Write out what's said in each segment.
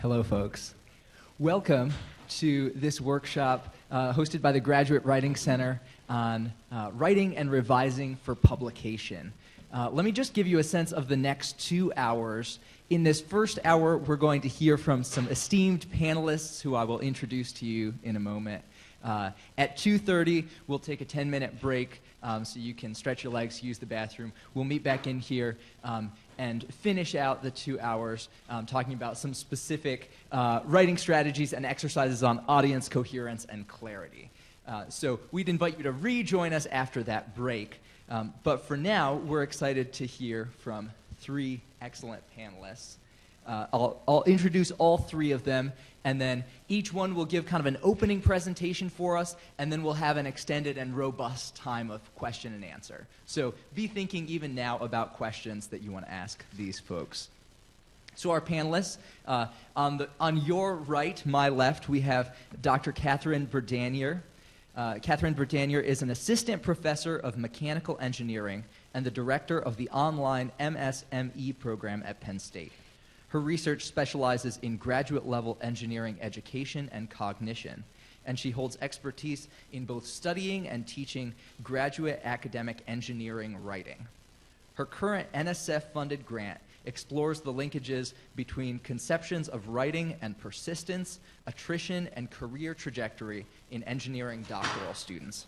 Hello, folks. Welcome to this workshop hosted by the Graduate Writing Center on writing and revising for publication. Let me just give you a sense of the next 2 hours. In this first hour, we're going to hear from some esteemed panelists who I will introduce to you in a moment. At 2:30, we'll take a 10-minute break so you can stretch your legs, use the bathroom. We'll meet back in here and finish out the 2 hours talking about some specific writing strategies and exercises on audience coherence and clarity. So we'd invite you to rejoin us after that break. But for now, we're excited to hear from 3 excellent panelists. I'll introduce all 3 of them, and then each one will give kind of an opening presentation for us, and then we'll have an extended and robust time of question and answer. So be thinking even now about questions that you want to ask these folks. So our panelists, on your right, my left, we have Dr. Catherine Berdanier. Catherine Berdanier is an assistant professor of mechanical engineering and the director of the online MSME program at Penn State. Her research specializes in graduate-level engineering education and cognition, and she holds expertise in both studying and teaching graduate academic engineering writing. Her current NSF-funded grant explores the linkages between conceptions of writing and persistence, attrition, and career trajectory in engineering doctoral students.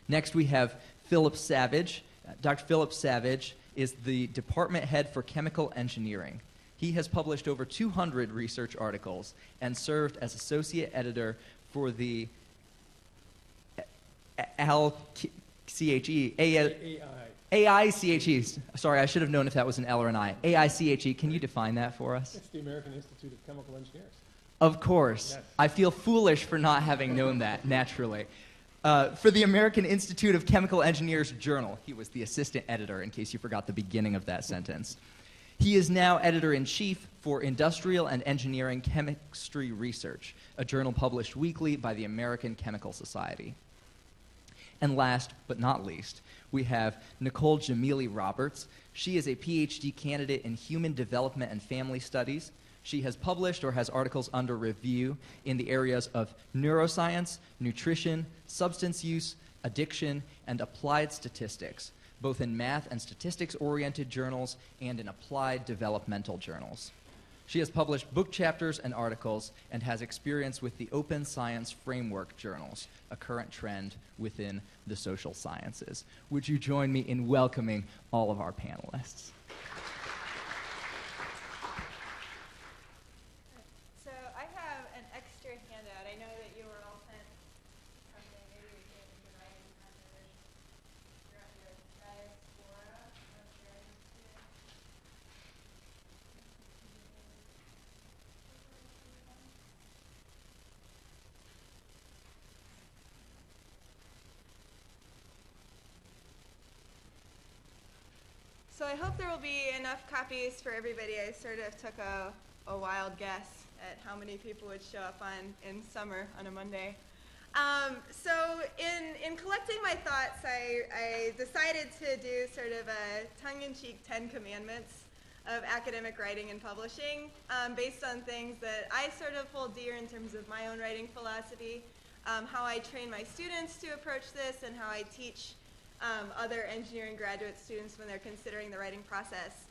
Next, we have Phillip Savage. Dr. Phillip Savage is the department head for chemical engineering. He has published over 200 research articles and served as associate editor for the AICHE. Sorry, I should have known if that was an L or an I. AICHE, can you define that for us? It's the American Institute of Chemical Engineers. Of course. Yes. I feel foolish for not having known that, naturally. For the American Institute of Chemical Engineers Journal. He was the assistant editor, in case you forgot the beginning of that sentence. He is now editor-in-chief for Industrial and Engineering Chemistry Research, a journal published weekly by the American Chemical Society. And last but not least, we have Nicole Roberts. She is a PhD candidate in Human Development and Family Studies. She has published or has articles under review in the areas of neuroscience, nutrition, substance use, addiction, and applied statistics, both in math and statistics-oriented journals and in applied developmental journals. She has published book chapters and articles and has experience with the Open Science Framework journals, a current trend within the social sciences. Would you join me in welcoming all of our panelists? So I have an extra handout. I know that you were all sent something. Maybe we can write in conversation. You're on your diaspora of sharing too. So I hope there will be enough copies for everybody. I sort of took a wild guess at how many people would show up in summer on a Monday. So in collecting my thoughts, I decided to do sort of a tongue-in-cheek 10 commandments of academic writing and publishing based on things that I sort of hold dear in terms of my own writing philosophy, how I train my students to approach this, and how I teach other engineering graduate students when they're considering the writing process.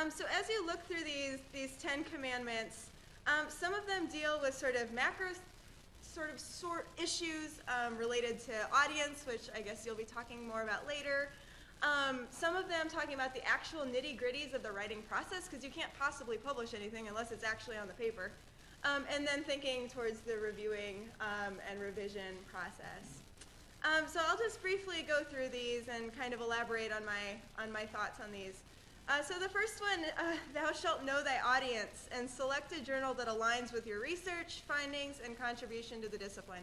So as you look through these 10 commandments, some of them deal with sort of macro issues related to audience, which I guess you'll be talking more about later. Some of them talking about the actual nitty-gritties of the writing process, because you can't possibly publish anything unless it's actually on the paper. And then thinking towards the reviewing and revision process. So I'll just briefly go through these and kind of elaborate on my thoughts on these. So the first one, thou shalt know thy audience and select a journal that aligns with your research, findings, and contribution to the discipline.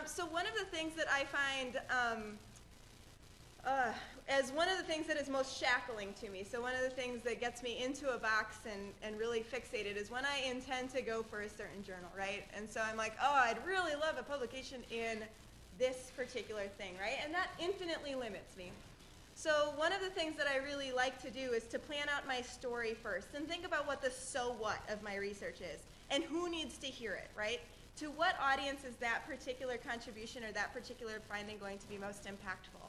So one of the things that I find as one of the things that is most shackling to me, so one of the things that gets me into a box and really fixated is when I intend to go for a certain journal, right? And so I'm like, oh, I'd really love a publication in this particular thing, right? And that infinitely limits me. So one of the things that I really like to do is to plan out my story first and think about what the so what of my research is and who needs to hear it, right? To what audience is that particular contribution or that particular finding going to be most impactful?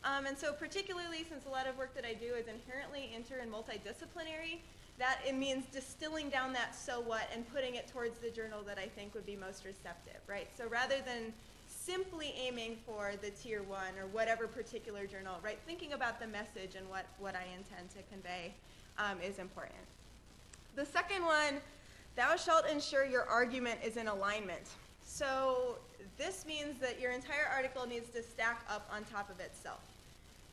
And so particularly since a lot of work that I do is inherently inter and multidisciplinary, that it means distilling down that so what and putting it towards the journal that I think would be most receptive, right? So rather than simply aiming for the tier 1 or whatever particular journal, right? Thinking about the message and what I intend to convey is important. The second one, thou shalt ensure your argument is in alignment. So this means that your entire article needs to stack up on top of itself.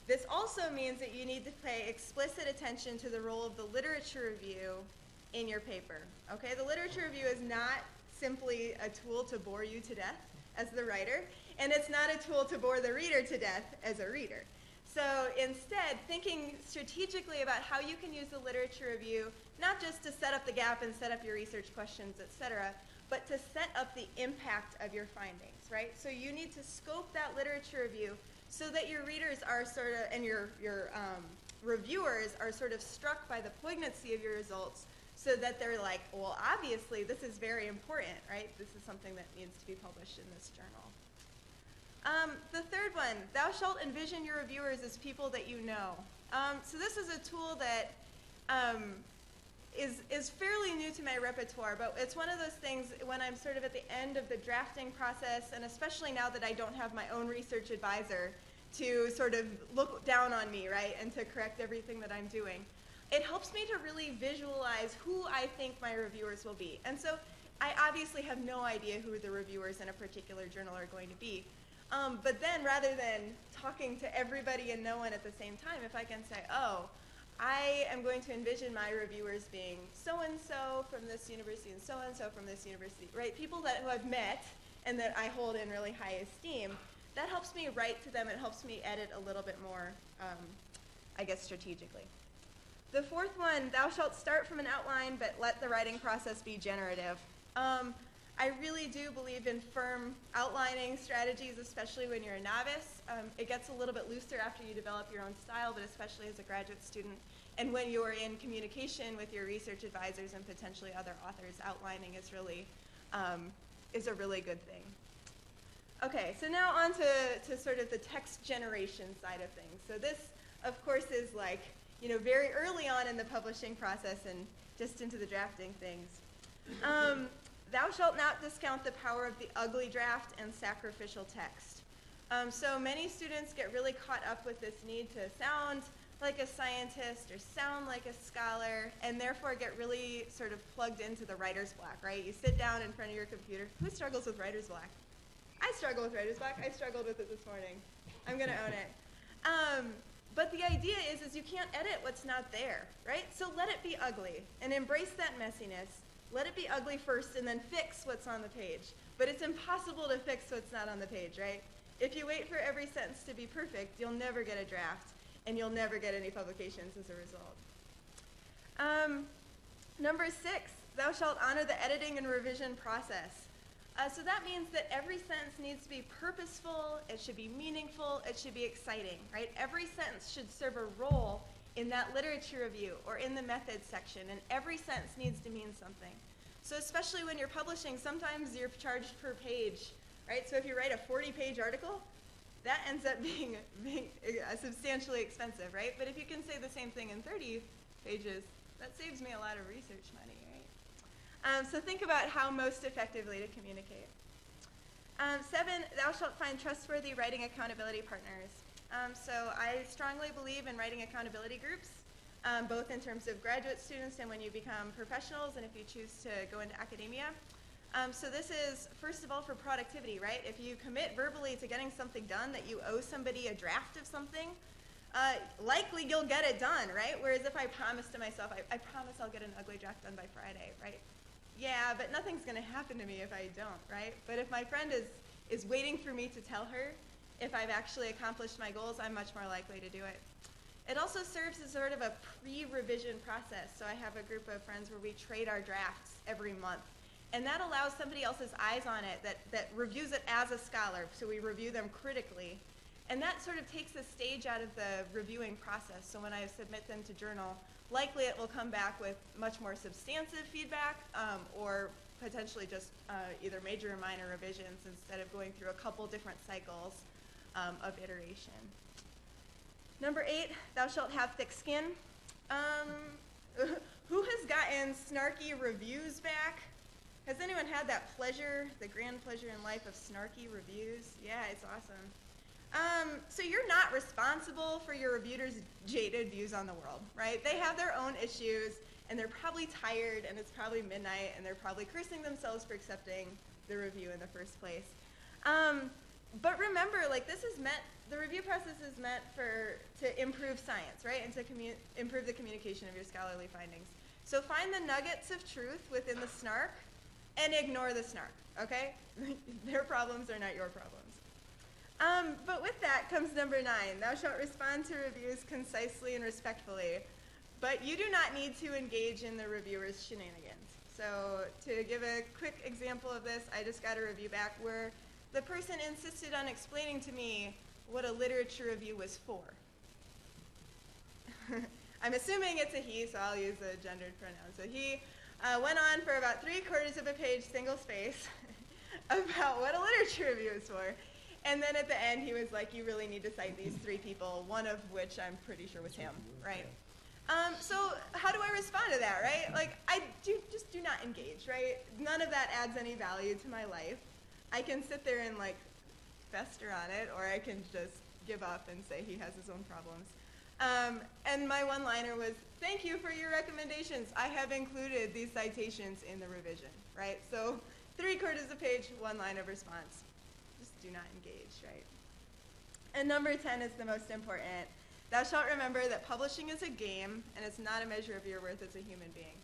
This also means that you need to pay explicit attention to the role of the literature review in your paper. Okay, the literature review is not simply a tool to bore you to death as the writer, and it's not a tool to bore the reader to death as a reader. So instead, thinking strategically about how you can use the literature review, not just to set up the gap and set up your research questions, et cetera, but to set up the impact of your findings, right? So you need to scope that literature review so that your readers are sort of, and your reviewers are sort of struck by the poignancy of your results so that they're like, well, obviously this is very important, right? This is something that needs to be published in this journal. The third one, thou shalt envision your reviewers as people that you know. So this is a tool that is fairly new to my repertoire, but it's one of those things when I'm sort of at the end of the drafting process, and especially now that I don't have my own research advisor to sort of look down on me, right, and to correct everything that I'm doing. It helps me to really visualize who I think my reviewers will be. And so I obviously have no idea who the reviewers in a particular journal are going to be. But then rather than talking to everybody and no one at the same time, if I can say, oh, I am going to envision my reviewers being so-and-so from this university and so-and-so from this university, right? People who I've met and that I hold in really high esteem. That helps me write to them. It helps me edit a little bit more, I guess, strategically. The fourth one, thou shalt start from an outline, but let the writing process be generative. I really do believe in firm outlining strategies, especially when you're a novice. It gets a little bit looser after you develop your own style, but especially as a graduate student. And when you're in communication with your research advisors and potentially other authors, outlining is really is a really good thing. Okay, so now on to sort of the text generation side of things. So this, of course, is like, you know, very early on in the publishing process and just into the drafting things. Thou shalt not discount the power of the ugly draft and sacrificial text. So many students get really caught up with this need to sound like a scientist or sound like a scholar, and therefore get really sort of plugged into the writer's block, right? You sit down in front of your computer. Who struggles with writer's block? I struggle with writer's block. I struggled with it this morning. I'm going to own it. But the idea is you can't edit what's not there, right? So let it be ugly and embrace that messiness. Let it be ugly first and then fix what's on the page. But it's impossible to fix what's not on the page, right? If you wait for every sentence to be perfect, you'll never get a draft, and you'll never get any publications as a result. Number 6, thou shalt honor the editing and revision process. So that means that every sentence needs to be purposeful, it should be meaningful, it should be exciting, right? Every sentence should serve a role in that literature review or in the methods section, and every sentence needs to mean something. So especially when you're publishing, sometimes you're charged per page, right? So if you write a 40-page article, that ends up being substantially expensive, right? But if you can say the same thing in 30 pages, that saves me a lot of research money, right? So think about how most effectively to communicate. 7, thou shalt find trustworthy writing accountability partners. So I strongly believe in writing accountability groups, both in terms of graduate students and when you become professionals and if you choose to go into academia. So this is, first of all, for productivity, right? If you commit verbally to getting something done that you owe somebody a draft of something, likely you'll get it done, right? Whereas if I promise to myself, I promise I'll get an ugly draft done by Friday, right? Yeah, but nothing's going to happen to me if I don't, right? But if my friend is waiting for me to tell her if I've actually accomplished my goals, I'm much more likely to do it. It also serves as sort of a pre-revision process. So I have a group of friends where we trade our drafts every month. And that allows somebody else's eyes on it that reviews it as a scholar. So we review them critically. And that sort of takes the stage out of the reviewing process. So when I submit them to journal, likely it will come back with much more substantive feedback or potentially just either major or minor revisions instead of going through a couple different cycles of iteration. Number 8, thou shalt have thick skin. Who has gotten snarky reviews back? Has anyone had that pleasure, the grand pleasure in life of snarky reviews? Yeah, it's awesome. So you're not responsible for your reviewers' jaded views on the world, right? They have their own issues, and they're probably tired, and it's probably midnight, and they're probably cursing themselves for accepting the review in the first place. But remember, like, this is meant, the review process is meant to improve science, right? And to improve the communication of your scholarly findings. So find the nuggets of truth within the snark and ignore the snark, okay? Their problems are not your problems. But with that comes number 9. Thou shalt respond to reviews concisely and respectfully. But you do not need to engage in the reviewer's shenanigans. So to give a quick example of this, I just got a review back where the person insisted on explaining to me what a literature review was for. I'm assuming it's a he, so I'll use a gendered pronoun. So he went on for about 3/4 of a page, single space, about what a literature review is for. And then at the end, he was like, you really need to cite these 3 people, one of which I'm pretty sure was him, right? So how do I respond to that, right? Like, just do not engage, right? None of that adds any value to my life. I can sit there and, like, fester on it, or I can just give up and say he has his own problems. And my one-liner was, thank you for your recommendations. I have included these citations in the revision, right? So 3/4 of a page, one line of response. Just do not engage, right? And number 10 is the most important. Thou shalt remember that publishing is a game, and it's not a measure of your worth as a human being.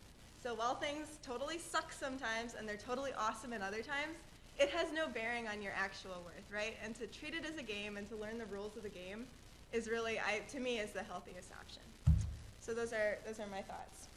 So while things totally suck sometimes, and they're totally awesome at other times, it has no bearing on your actual worth, right? And to treat it as a game and to learn the rules of the game is really, to me, is the healthiest option. So those are my thoughts.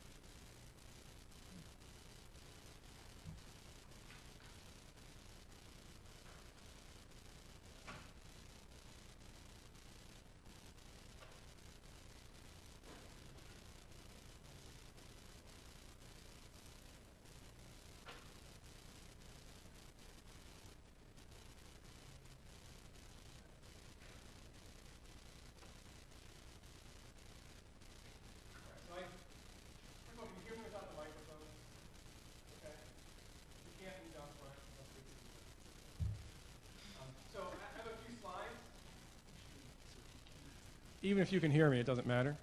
Even if you can hear me, it doesn't matter.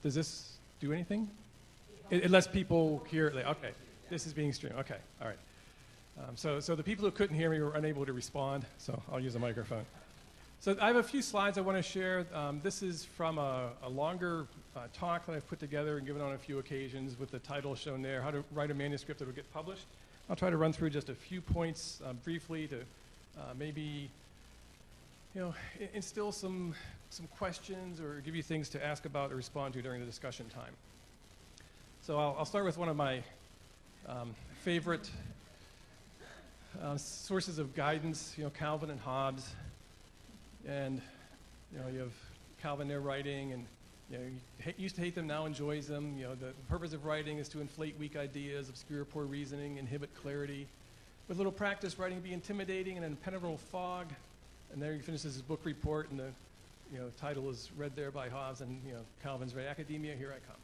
Does this do anything? It lets people hear it. Okay, this is being streamed. Okay, all right. So the people who couldn't hear me were unable to respond, so I'll use a microphone. So I have a few slides I want to share. This is from a longer talk that I've put together and given on a few occasions with the title shown there, How to Write a Manuscript That Will Get Published. I'll try to run through just a few points briefly to maybe instill some questions or give you things to ask about or respond to during the discussion time. So I'll start with one of my favorite sources of guidance, Calvin and Hobbes. And, you have Calvin there writing, and, he used to hate them, now enjoys them. The purpose of writing is to inflate weak ideas, obscure poor reasoning, inhibit clarity. With little practice, writing be intimidating and an impenetrable fog. And there he finishes his book report, and the title is read there by Hobbes, and Calvin's right, academia, here I come.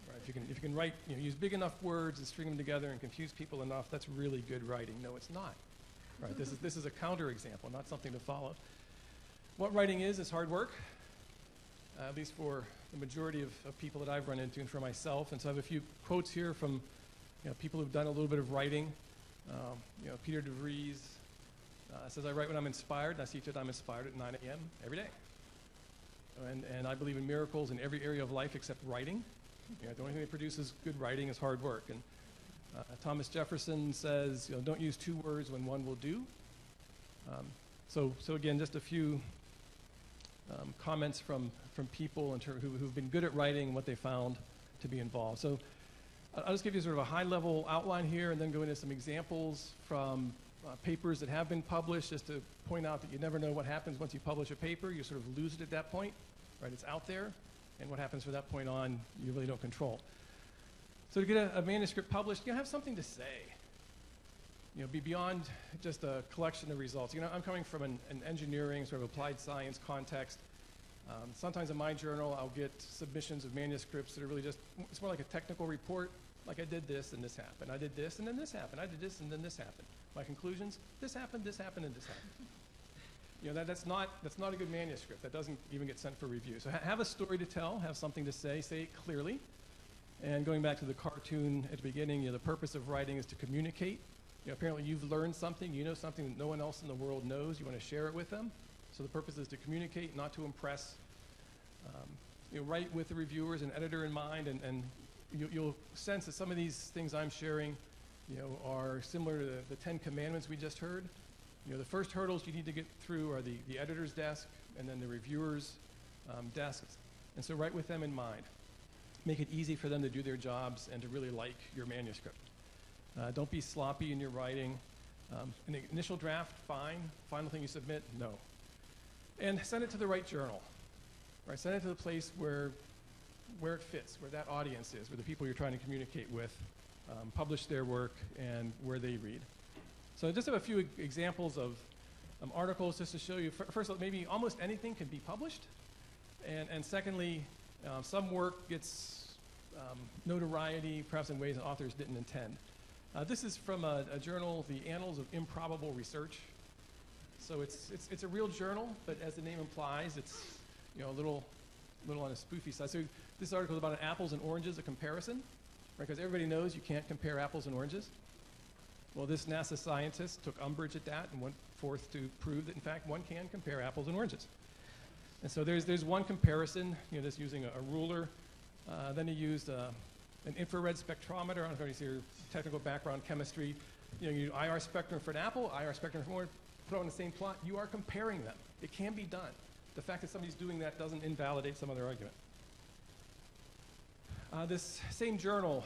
Right, if you can write, use big enough words and string them together and confuse people enough, that's really good writing. No, it's not. Right, this is a counterexample, not something to follow. What writing is hard work, at least for the majority of people that I've run into and for myself. And so I have a few quotes here from people who've done a little bit of writing. Peter DeVries says, I write when I'm inspired, and I see to it I'm inspired at 9 a.m. every day. And I believe in miracles in every area of life except writing. The only thing that produces good writing is hard work. And Thomas Jefferson says, don't use 2 words when one will do. So again, just a few comments from people who've been good at writing and what they found to be involved. So I'll just give you sort of a high-level outline here and then go into some examples from papers that have been published, just to point out that you never know what happens once you publish a paper. You sort of lose it at that point, right? It's out there, and what happens from that point on, you really don't control. So to get a manuscript published, you have something to say. Be beyond just a collection of results. I'm coming from an engineering, sort of applied science context. Sometimes in my journal, I'll get submissions of manuscripts that are really just, it's more like a technical report. Like, I did this and this happened. I did this and then this happened. I did this and then this happened. My conclusions, this happened, and this happened. That's not a good manuscript. That doesn't even get sent for review. So have a story to tell, have something to say it clearly. And going back to the cartoon at the beginning, the purpose of writing is to communicate. Apparently you've learned something, you know something that no one else in the world knows, you want to share it with them. So the purpose is to communicate, not to impress. Write with the reviewers and editor in mind, and you'll sense that some of these things I'm sharing are similar to the 10 Commandments we just heard. The first hurdles you need to get through are the editor's desk and then the reviewer's desks. And so write with them in mind. Make it easy for them to do their jobs and to really like your manuscript. Don't be sloppy in your writing. An initial draft, fine. Final thing you submit, no. And send it to the right journal. Right? Send it to the place where it fits, where that audience is, where the people you're trying to communicate with publish their work and where they read. So I just have a few examples of articles just to show you. First of all, maybe almost anything can be published. And secondly, some work gets notoriety, perhaps in ways that authors didn't intend. This is from a journal, the Annals of Improbable Research. So it's a real journal, but as the name implies, it's a little on a spoofy side. So this article is about apples and oranges, a comparison, right? Because everybody knows you can't compare apples and oranges. Well, this NASA scientist took umbrage at that and went forth to prove that, in fact, one can compare apples and oranges. And so there's one comparison, just using a ruler. Then he used an infrared spectrometer. I don't know if you see your technical background, chemistry. You IR spectrum for an apple, IR spectrum for an orange, put it on the same plot. You are comparing them. It can be done. The fact that somebody's doing that doesn't invalidate some other argument. This same journal,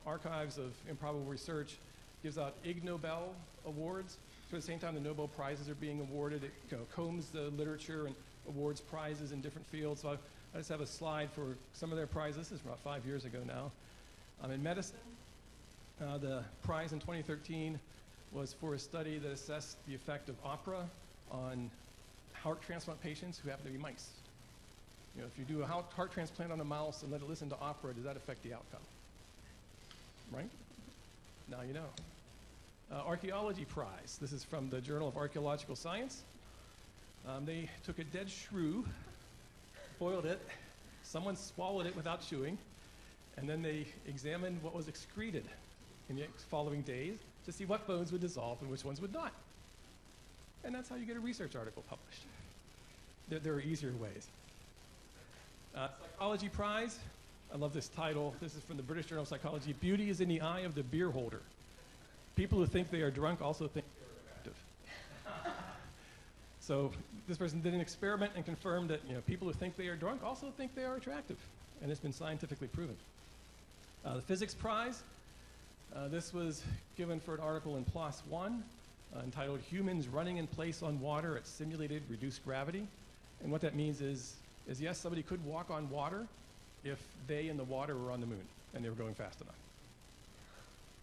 Archives of Improbable Research, gives out Ig Nobel awards. So at the same time the Nobel Prizes are being awarded, it combs the literature and awards prizes in different fields. So I just have a slide for some of their prizes. This is about 5 years ago now. In medicine, the prize in 2013 was for a study that assessed the effect of opera on heart transplant patients who happen to be mice. If you do a heart transplant on a mouse and let it listen to opera, does that affect the outcome? Right? Now you know. Archaeology prize. This is from the Journal of Archaeological Science. They took a dead shrew, boiled it, someone swallowed it without chewing, and then they examined what was excreted in the following days to see what bones would dissolve and which ones would not. And that's how you get a research article published. There are easier ways. Psychology prize. I love this title. This is from the British Journal of Psychology. Beauty is in the eye of the beer holder. People who think they are drunk also think they are attractive. So this person did an experiment and confirmed that people who think they are drunk also think they are attractive. And it's been scientifically proven. The physics prize. This was given for an article in PLOS One entitled Humans Running in Place on Water at Simulated Reduced Gravity. And what that means is yes, somebody could walk on water if they and the water were on the moon and they were going fast enough.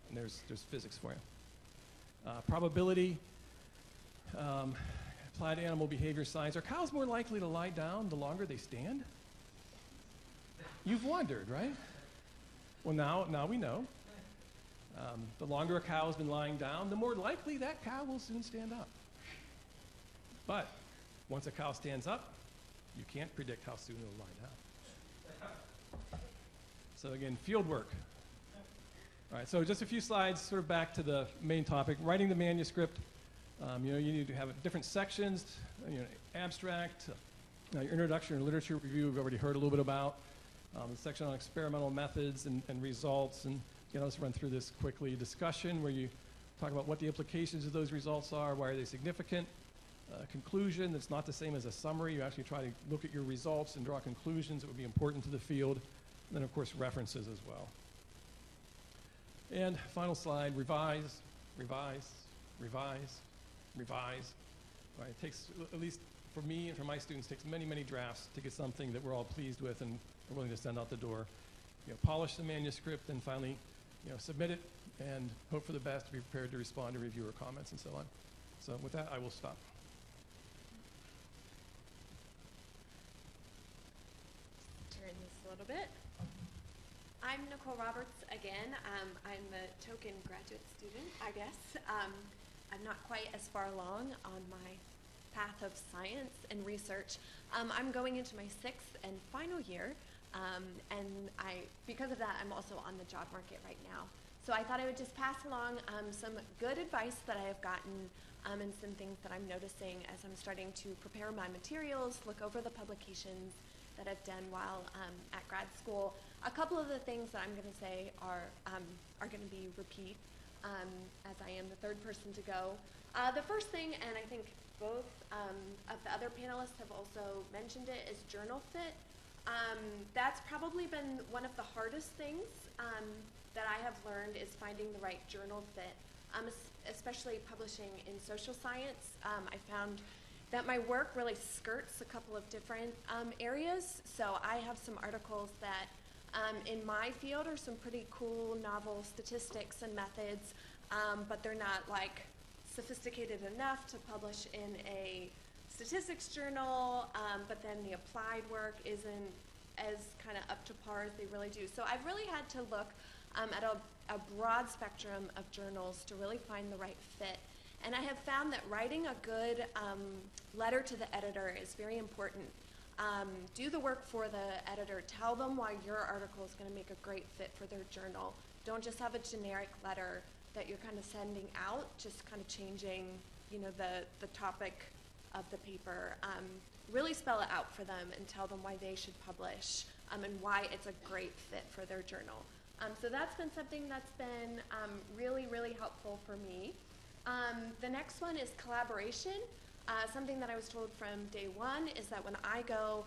And there's physics for you. Probability, applied animal behavior science. Are cows more likely to lie down the longer they stand? You've wondered, right? Well, now we know. The longer a cow has been lying down, the more likely that cow will soon stand up. But once a cow stands up, you can't predict how soon it'll lie down. So again, field work. All right, so just a few slides sort of back to the main topic. Writing the manuscript, you need to have different sections, abstract, your introduction and literature review we've already heard a little bit about, the section on experimental methods and results, and I'll just run through this quickly. Discussion, where you talk about what the implications of those results are, why are they significant. Conclusion, that's not the same as a summary. You actually try to look at your results and draw conclusions that would be important to the field. And then, of course, references as well. And final slide, revise, revise, revise. Right? It takes, at least for me and for my students, takes many, many drafts to get something that we're all pleased with and are willing to send out the door. Polish the manuscript and finally, submit it and hope for the best, to be prepared to respond to reviewer comments and so on. So with that, I will stop. Turn this a little bit. I'm Nicole Roberts again. I'm the token graduate student, I guess. I'm not quite as far along on my path of science and research. I'm going into my 6th and final year, and because of that, I'm also on the job market right now. So I thought I would just pass along some good advice that I have gotten and some things that I'm noticing as I'm starting to prepare my materials, look over the publications that I've done while at grad school. A couple of the things that I'm going to say are going to be repeat, as I am the third person to go. The first thing, and I think both of the other panelists have also mentioned it, is journal fit. That's probably been one of the hardest things that I have learned, is finding the right journal fit, especially publishing in social science. I found that my work really skirts a couple of different areas. So I have some articles that in my field are some pretty cool, novel statistics and methods, but they're not like sophisticated enough to publish in a statistics journal, but then the applied work isn't as kind of up to par as they really do. So I've really had to look at a broad spectrum of journals to really find the right fit. And I have found that writing a good letter to the editor is very important. Do the work for the editor. Tell them why your article is going to make a great fit for their journal. Don't just have a generic letter that you're kind of sending out, just kind of changing, the topic of the paper. Really spell it out for them and tell them why they should publish and why it's a great fit for their journal. So that's been something that's been really, really helpful for me. The next one is collaboration. Something that I was told from day one is that when I go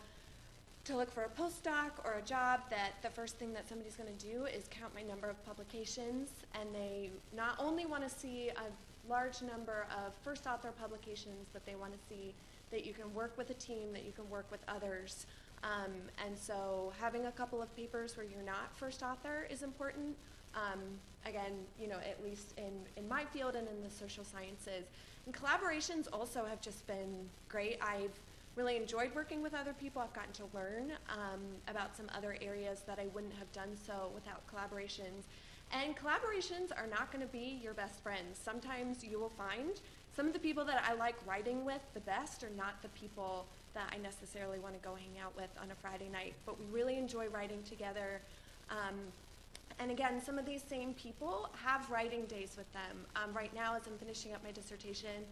to look for a postdoc or a job, that the first thing that somebody's going to do is count my number of publications, and they not only want to see a large number of first author publications, but they want to see that you can work with a team, that you can work with others. And so having a couple of papers where you're not first author is important. Again, at least in my field and in the social sciences. And collaborations also have just been great. I've really enjoyed working with other people. I've gotten to learn about some other areas that I wouldn't have done so without collaborations. And collaborations are not going to be your best friends. Sometimes you will find some of the people that I like writing with the best are not the people that I necessarily want to go hang out with on a Friday night, but we really enjoy writing together. And again, some of these same people have writing days with them. Right now, as I'm finishing up my dissertation,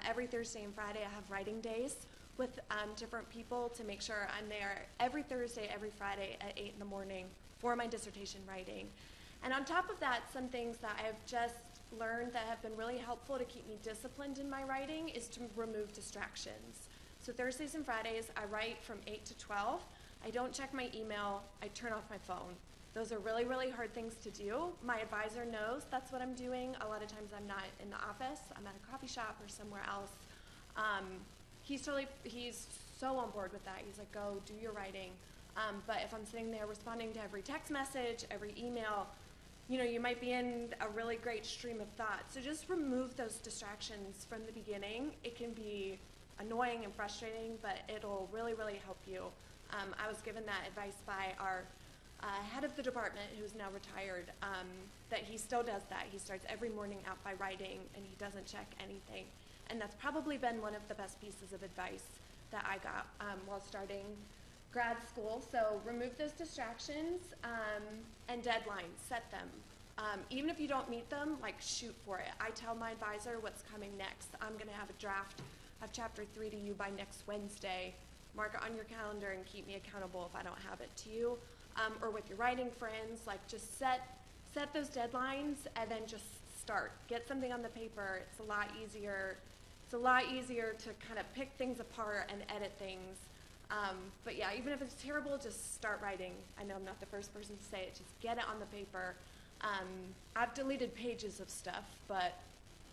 every Thursday and Friday I have writing days with different people to make sure I'm there every Thursday, every Friday at 8 in the morning for my dissertation writing. And on top of that, some things that I've just learned that have been really helpful to keep me disciplined in my writing is to remove distractions. So Thursdays and Fridays, I write from 8 to 12. I don't check my email. I turn off my phone. Those are really, really hard things to do. My advisor knows that's what I'm doing. A lot of times I'm not in the office. I'm at a coffee shop or somewhere else. He's so on board with that. He's like, go do your writing. But if I'm sitting there responding to every text message, every email, you might be in a really great stream of thought. So just remove those distractions from the beginning. It can be annoying and frustrating, but it'll really, really help you. I was given that advice by our head of the department, who's now retired, that he still does that. He starts every morning out by writing, and he doesn't check anything. And that's probably been one of the best pieces of advice that I got while starting grad school. So remove those distractions and deadlines, set them. Even if you don't meet them, shoot for it. I tell my advisor what's coming next. I'm gonna have a draft of chapter 3 to you by next Wednesday. Mark it on your calendar and keep me accountable if I don't have it to you. Or with your writing friends, just set those deadlines and then just start. Get something on the paper. It's a lot easier. It's a lot easier to kind of pick things apart and edit things. But yeah, even if it's terrible, just start writing. I know I'm not the first person to say it. Just get it on the paper. I've deleted pages of stuff, but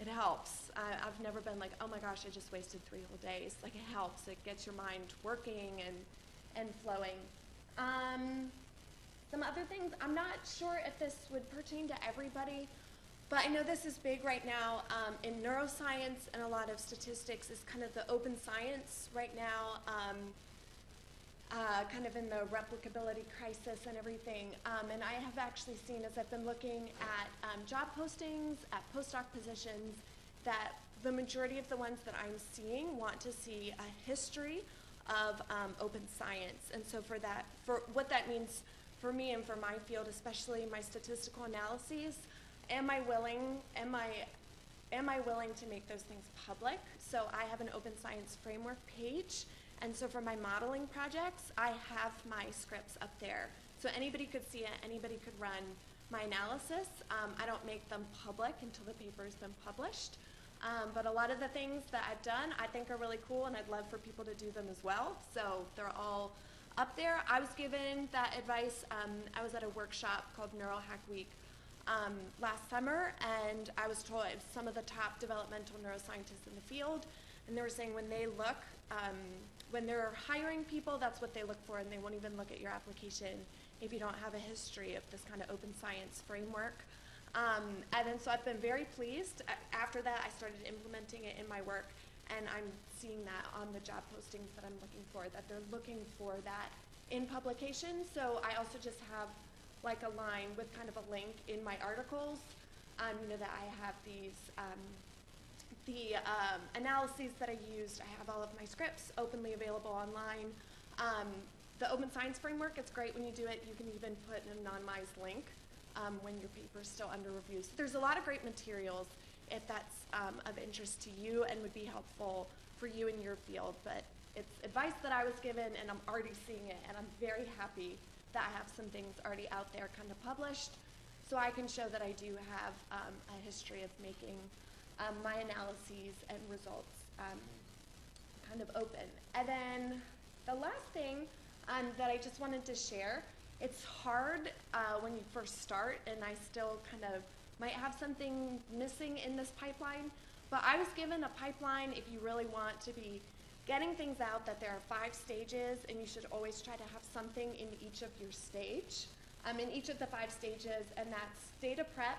it helps. I've never been like, oh my gosh, I just wasted 3 whole days. Like, it helps. It gets your mind working and flowing. Some other things, I'm not sure if this would pertain to everybody, but I know this is big right now in neuroscience, and a lot of statistics is kind of the open science right now, kind of in the replicability crisis and everything. And I have actually seen, as I've been looking at job postings, at postdoc positions, that the majority of the ones that I'm seeing want to see a history of open science. And so for what that means for me and for my field, especially my statistical analyses, am I willing to make those things public? So I have an open science framework page, and so for my modeling projects, I have my scripts up there. So anybody could see it, anybody could run my analysis. I don't make them public until the paper has been published. But a lot of the things that I've done I think are really cool, and I'd love for people to do them as well. So they're all up there. I was given that advice. I was at a workshop called Neural Hack Week last summer, and I was told some of the top developmental neuroscientists in the field, and they were saying when they look, when they're hiring people, that's what they look for, and they won't even look at your application if you don't have a history of this kind of open science framework. And then so I've been very pleased. After that, I started implementing it in my work, and I'm seeing that on the job postings that I'm looking for, that they're looking for that in publication. So I also just have like a line with kind of a link in my articles, that I have these, the analyses that I used. I have all of my scripts openly available online. The open science framework, it's great when you do it. You can even put an anonymized link when your paper's still under review. So there's a lot of great materials if that's of interest to you and would be helpful for you in your field. But it's advice that I was given, and I'm already seeing it, and I'm very happy that I have some things already out there kind of published, so I can show that I do have a history of making my analyses and results kind of open. And then the last thing that I just wanted to share, it's hard when you first start, and I still kind of might have something missing in this pipeline, but I was given a pipeline if you really want to be getting things out, that there are 5 stages, and you should always try to have something in each of your stage, in each of the 5 stages, and that's data prep,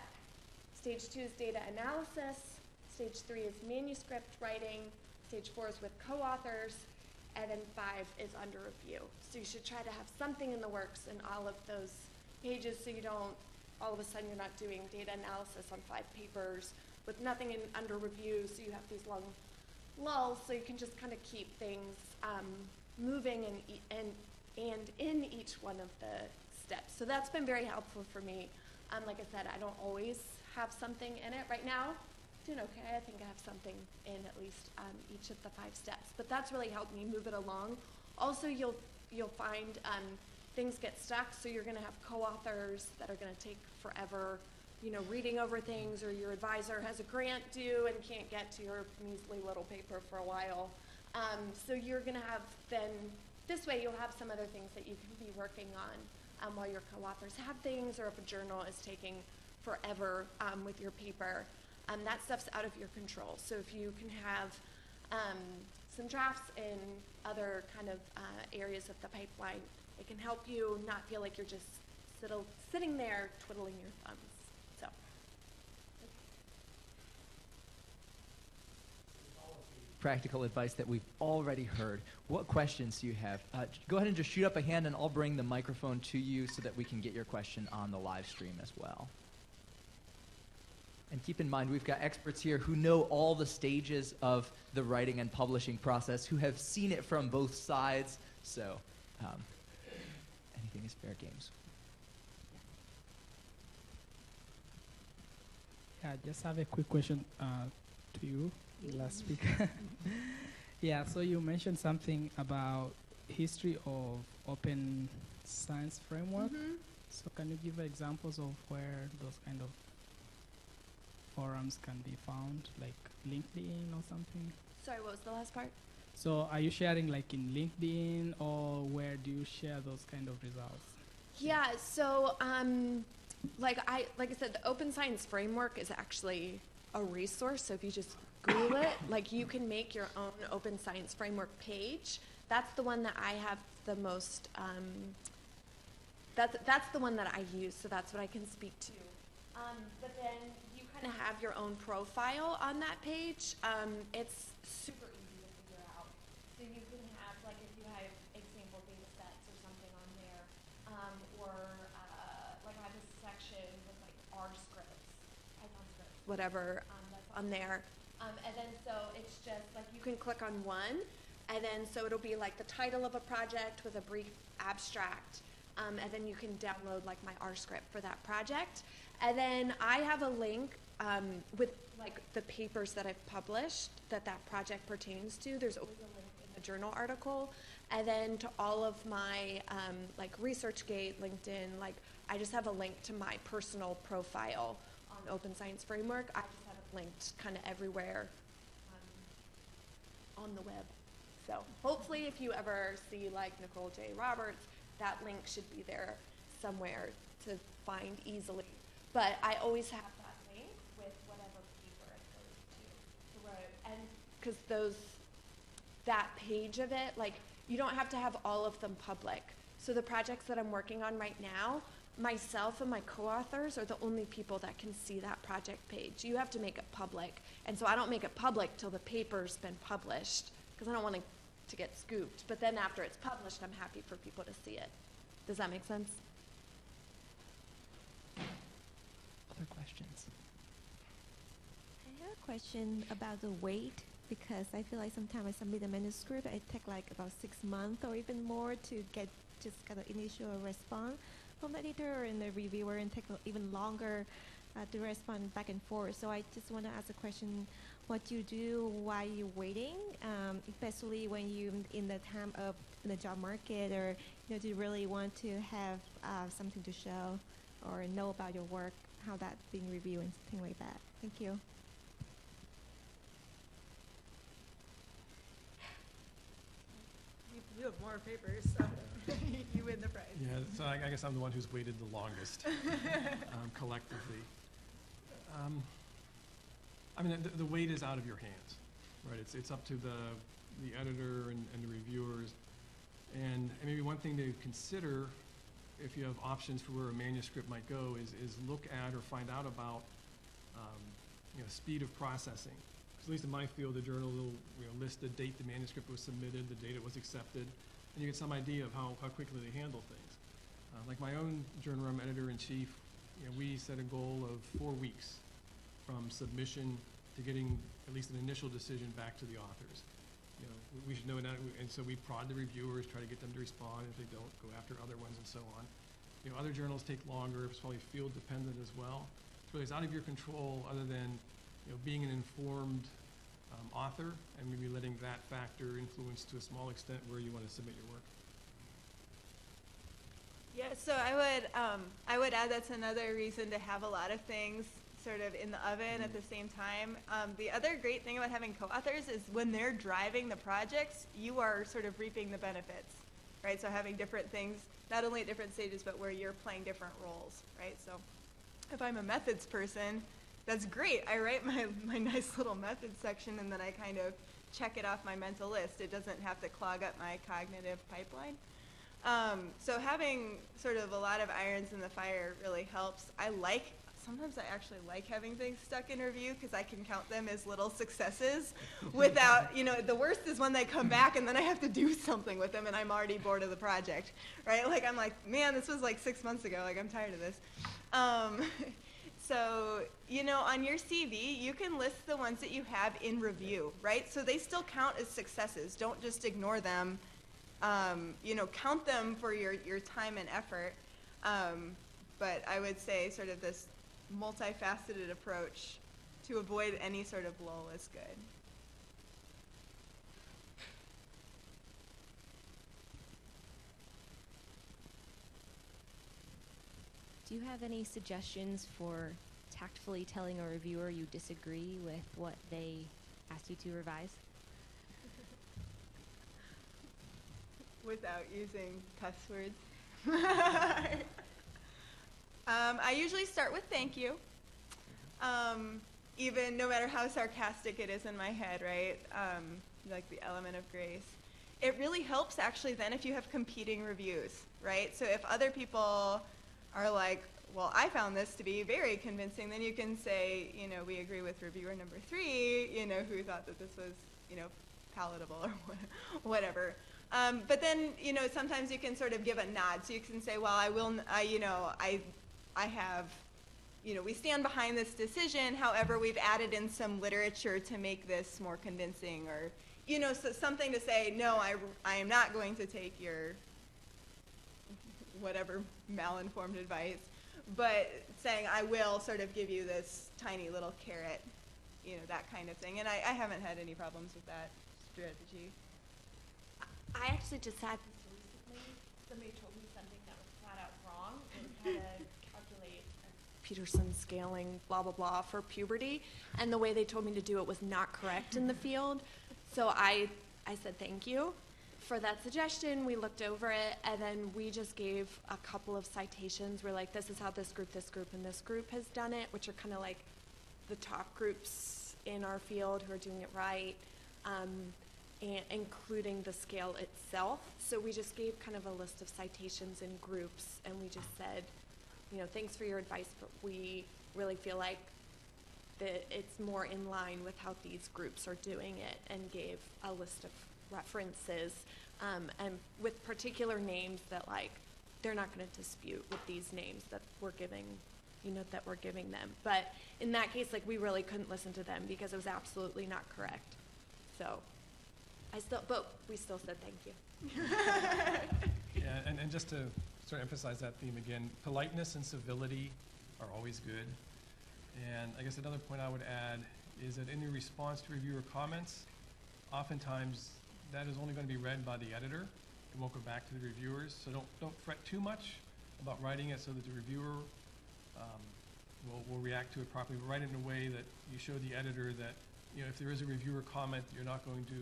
stage 2 is data analysis, stage 3 is manuscript writing, stage 4 is with co-authors, and then 5 is under review. So you should try to have something in the works in all of those pages, so you don't, all of a sudden you're not doing data analysis on 5 papers with nothing under review, so you have these long lulls, so you can just kind of keep things moving and in each one of the steps. So that's been very helpful for me. Like I said, I don't always have something in it. Right now, doing okay. I think I have something in at least each of the 5 steps. But that's really helped me move it along. Also, you'll find things get stuck, so you're going to have co-authors that are going to take forever, reading over things, or your advisor has a grant due and can't get to your measly little paper for a while. So you're going to have then, this way you'll have some other things that you can be working on while your co-authors have things, or if a journal is taking forever with your paper. That stuff's out of your control. So if you can have some drafts in other kind of areas of the pipeline, it can help you not feel like you're just sitting there twiddling your thumbs. So. Practical advice that we've already heard. What questions do you have? Go ahead and just shoot up a hand, and I'll bring the microphone to you so that we can get your question on the live stream as well. And keep in mind, we've got experts here who know all the stages of the writing and publishing process, who have seen it from both sides. So anything is fair games. Yeah, I just have a quick question to you, last speaker. Yeah, so you mentioned something about history of open science framework. Mm-hmm. So can you give examples of where those kind of forums can be found, like LinkedIn or something? Sorry, what was the last part? So are you sharing like in LinkedIn, or where do you share those kind of results? Yeah, so like I said, the open science framework is actually a resource. So if you just Google it, like you can make your own open science framework page. That's the one that I have the most, that's the one that I use, so that's what I can speak to. But then you kind of have your own profile on that page. It's super easy to figure out. So you can have, like if you have example data sets or something on there, or like I have this section with like R scripts, Python scripts, whatever that's on there. And then so it's just like you can click on one, and then so it'll be like the title of a project with a brief abstract, and then you can download like my R script for that project. And then I have a link with like the papers that I've published that project pertains to. There's always a link in the journal article, and then to all of my like ResearchGate, LinkedIn, like I just have a link to my personal profile on Open Science Framework. I just have it linked kind of everywhere on the web. So hopefully if you ever see like Nicole J. Roberts, that link should be there somewhere to find easily. But I always have that link with whatever paper it goes to. Right. And because that page of it, like you don't have to have all of them public. So the projects that I'm working on right now, myself and my co-authors are the only people that can see that project page. You have to make it public. And so I don't make it public till the paper's been published, because I don't want to get scooped. But then after it's published, I'm happy for people to see it. Does that make sense? Other questions? I have a question about the wait, because I feel like sometimes I submit a manuscript, it takes like about 6 months or even more to get an initial response from the editor and the reviewer, and take even longer to respond back and forth. So I just want to ask a question, what you do while you're waiting, especially when you're in the time of the job market, or do you really want to have something to show or know about your work, how that's being reviewed and things like that. Thank you. You have more papers, so you win the prize. Yeah, so I guess I'm the one who's waited the longest collectively. I mean, the weight is out of your hands, right? It's up to the editor and the reviewers. And maybe one thing to consider, if you have options for where a manuscript might go, is look at or find out about speed of processing. Because at least in my field, the journal will list the date the manuscript was submitted, the date it was accepted, and you get some idea of how quickly they handle things. Like my own journal, I'm editor-in-chief. We set a goal of 4 weeks from submission to getting at least an initial decision back to the authors. We should know that, and so we prod the reviewers, try to get them to respond. If they don't, go after other ones and so on. Other journals take longer. It's probably field dependent as well. It's out of your control, other than being an informed author, and maybe letting that factor influence to a small extent where you want to submit your work. Yeah, so I would add that's another reason to have a lot of things sort of in the oven at the same time. The other great thing about having co-authors is when they're driving the projects, you are sort of reaping the benefits, right? So having different things, not only at different stages, but where you're playing different roles, right? So if I'm a methods person, that's great. I write my nice little methods section, and then I kind of check it off my mental list. It doesn't have to clog up my cognitive pipeline. So having sort of a lot of irons in the fire really helps. Sometimes I actually like having things stuck in review, because I can count them as little successes without, the worst is when they come back and then I have to do something with them and I'm already bored of the project, right? Like, I'm like, man, this was like 6 months ago. Like, I'm tired of this. So, on your CV, you can list the ones that you have in review, right? So they still count as successes. Don't just ignore them. Count them for your time and effort. But I would say sort of this multifaceted approach to avoid any sort of lull is good. Do you have any suggestions for tactfully telling a reviewer you disagree with what they asked you to revise? Without using cuss words. I usually start with thank you. even no matter how sarcastic it is in my head, right? Like the element of grace. It really helps actually then if you have competing reviews, right? So if other people are like, well, I found this to be very convincing, then you can say, you know, we agree with reviewer number 3, you know, who thought that this was, you know, palatable or whatever. But then, you know, sometimes you can sort of give a nod. So you can say, well, I have, you know, we stand behind this decision. However, we've added in some literature to make this more convincing, or, you know, so something to say, no, I am not going to take your whatever malinformed advice, but saying I will sort of give you this tiny little carrot, you know, that kind of thing. And I haven't had any problems with that strategy. I actually just had this recently. Somebody told me something that was flat out wrong and how to calculate Peterson scaling, blah, blah, blah, for puberty. And the way they told me to do it was not correct in the field. So I said thank you for that suggestion. We looked over it, and then we just gave a couple of citations. We're like, this is how this group, and this group has done it, which are kind of like the top groups in our field who are doing it right. And including the scale itself. So we just gave kind of a list of citations in groups, and we just said, you know, thanks for your advice, but we really feel like that it's more in line with how these groups are doing it, and gave a list of references, and with particular names that, like, they're not going to dispute with these names that we're giving, you know, that we're giving them. But in that case, like, we really couldn't listen to them because it was absolutely not correct. So. But we still said thank you. Yeah, and just to sort of emphasize that theme again, politeness and civility are always good. And I guess another point I would add is that in your response to reviewer comments, oftentimes that is only going to be read by the editor. It won't go back to the reviewers. So don't fret too much about writing it so that the reviewer will react to it properly. But write it in a way that you show the editor that, you know, if there is a reviewer comment that you're not going to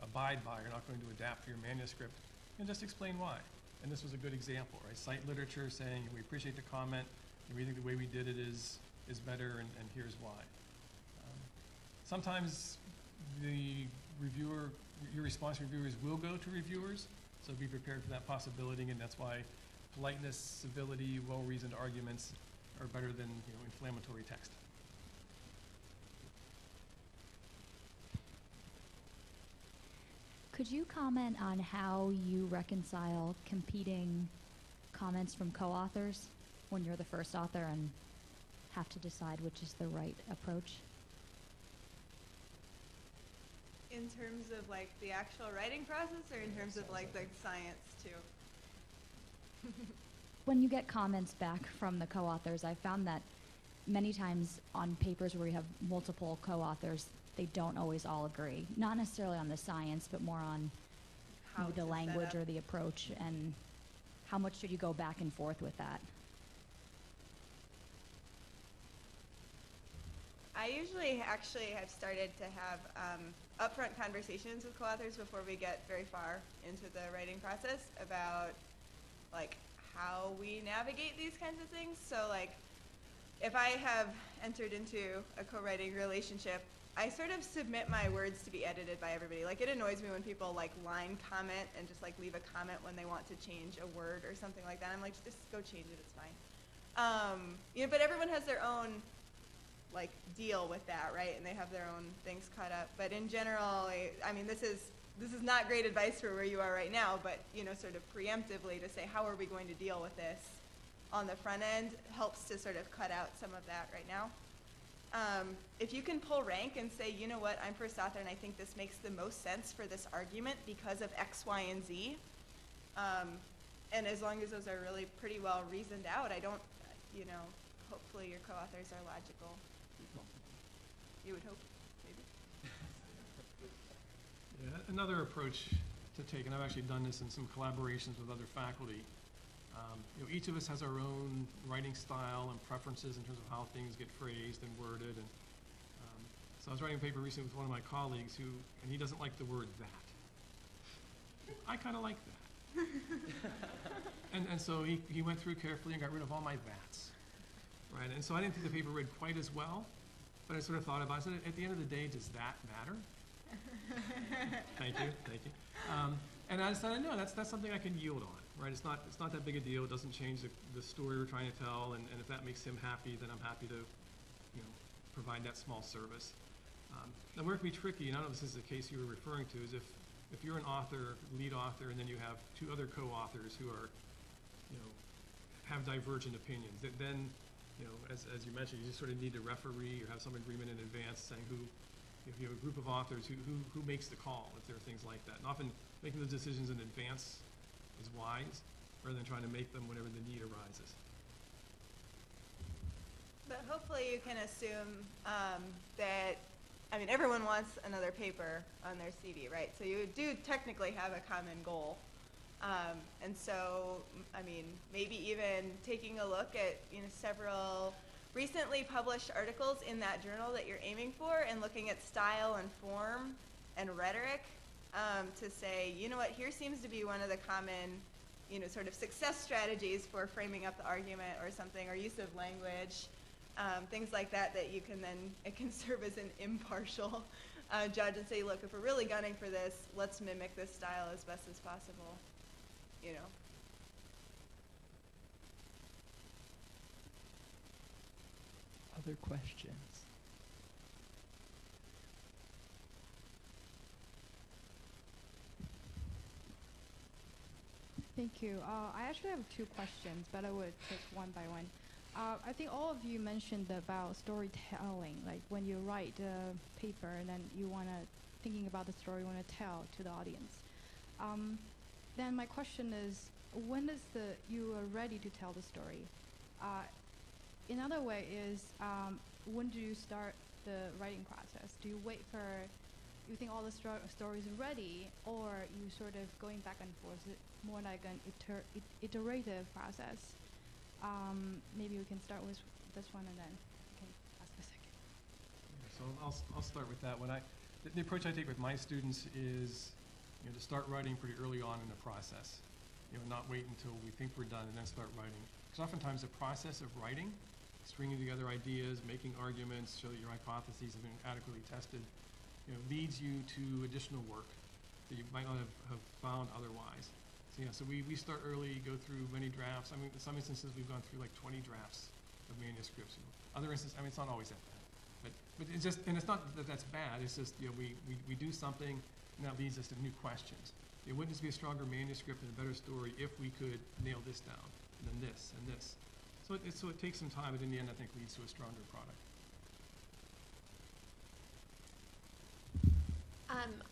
abide by, you're not going to adapt for your manuscript, and just explain why. And this was a good example, right? Cite literature saying we appreciate the comment, and we think the way we did it is better, and here's why. Sometimes your response reviewers will go to reviewers, so be prepared for that possibility, and that's why politeness, civility, well-reasoned arguments are better than, you know, inflammatory text. Could you comment on how you reconcile competing comments from co-authors when you're the first author and have to decide which is the right approach? In terms of like the actual writing process, or in terms of like the science too? When you get comments back from the co-authors, I've found that many times on papers where you have multiple co-authors, they don't always all agree. Not necessarily on the science, but more on maybe the language or the approach, and how much should you go back and forth with that? I usually actually have started to have upfront conversations with co-authors before we get very far into the writing process about like how we navigate these kinds of things. So like if I have entered into a co-writing relationship, I sort of submit my words to be edited by everybody. Like, it annoys me when people like line comment and just like leave a comment when they want to change a word or something like that. I'm like, just go change it, it's fine. You know, but everyone has their own like deal with that, right? And they have their own things cut up. But in general, I mean, this is not great advice for where you are right now, but you know, sort of preemptively to say, how are we going to deal with this on the front end helps to sort of cut out some of that right now. If you can pull rank and say, you know what, I'm first author and I think this makes the most sense for this argument because of X, Y, and Z, and as long as those are really pretty well reasoned out, I don't, you know, hopefully your co-authors are logical people. You would hope, maybe. Yeah, another approach to take, and I've actually done this in some collaborations with other faculty, you know, each of us has our own writing style and preferences in terms of how things get phrased and worded. And so I was writing a paper recently with one of my colleagues and he doesn't like the word that. I kind of like that. and so he went through carefully and got rid of all my that's. right? And so I didn't think the paper read quite as well, but I sort of thought about it. I said, at the end of the day, does that matter? Thank you. And I decided, no, that's something I can yield on, right? It's not that big a deal. It doesn't change the story we're trying to tell, and if that makes him happy, then I'm happy to, provide that small service. Now, where it can be tricky, and I don't know if this is the case you were referring to, is if you're an author, lead author, and then you have two other co-authors who are, have divergent opinions, then, as you mentioned, you just sort of need to referee or have some agreement in advance saying if you have a group of authors, who makes the call if there are things like that. And often making those decisions in advance is wise, rather than trying to make them whenever the need arises. But hopefully you can assume that, everyone wants another paper on their CD, right? So you do technically have a common goal. And so, maybe even taking a look at, several recently published articles in that journal that you're aiming for and looking at style and form and rhetoric to say, here seems to be one of the common, sort of success strategies for framing up the argument or something, or use of language, things like that you can then, it can serve as an impartial judge and say, look, if we're really gunning for this, let's mimic this style as best as possible, Other questions? Thank you. I actually have two questions, but I would take one by one. I think all of you mentioned about storytelling, like when you write a paper and then you want to, thinking about the story you want to tell to the audience. Then my question is, when is you are ready to tell the story? Another way is, when do you start the writing process? Do you wait for, you think all the stories are ready, or you sort of going back and forth? Is it more like an iterative process? Maybe we can start with this one and then we can ask the second. So I'll start with that one. The approach I take with my students is, to start writing pretty early on in the process. Not wait until we think we're done and then start writing. Because oftentimes the process of writing, stringing together ideas, making arguments, show that your hypotheses have been adequately tested, leads you to additional work that you might not have found otherwise. So we start early, go through many drafts. In some instances we've gone through like 20 drafts of manuscripts. Other instances, it's not always that bad. But it's just, and it's not that that's bad, it's just, we do something and that leads us to new questions. It wouldn't just be a stronger manuscript and a better story if we could nail this down, and then this, and this. So it takes some time, but in the end I think leads to a stronger product.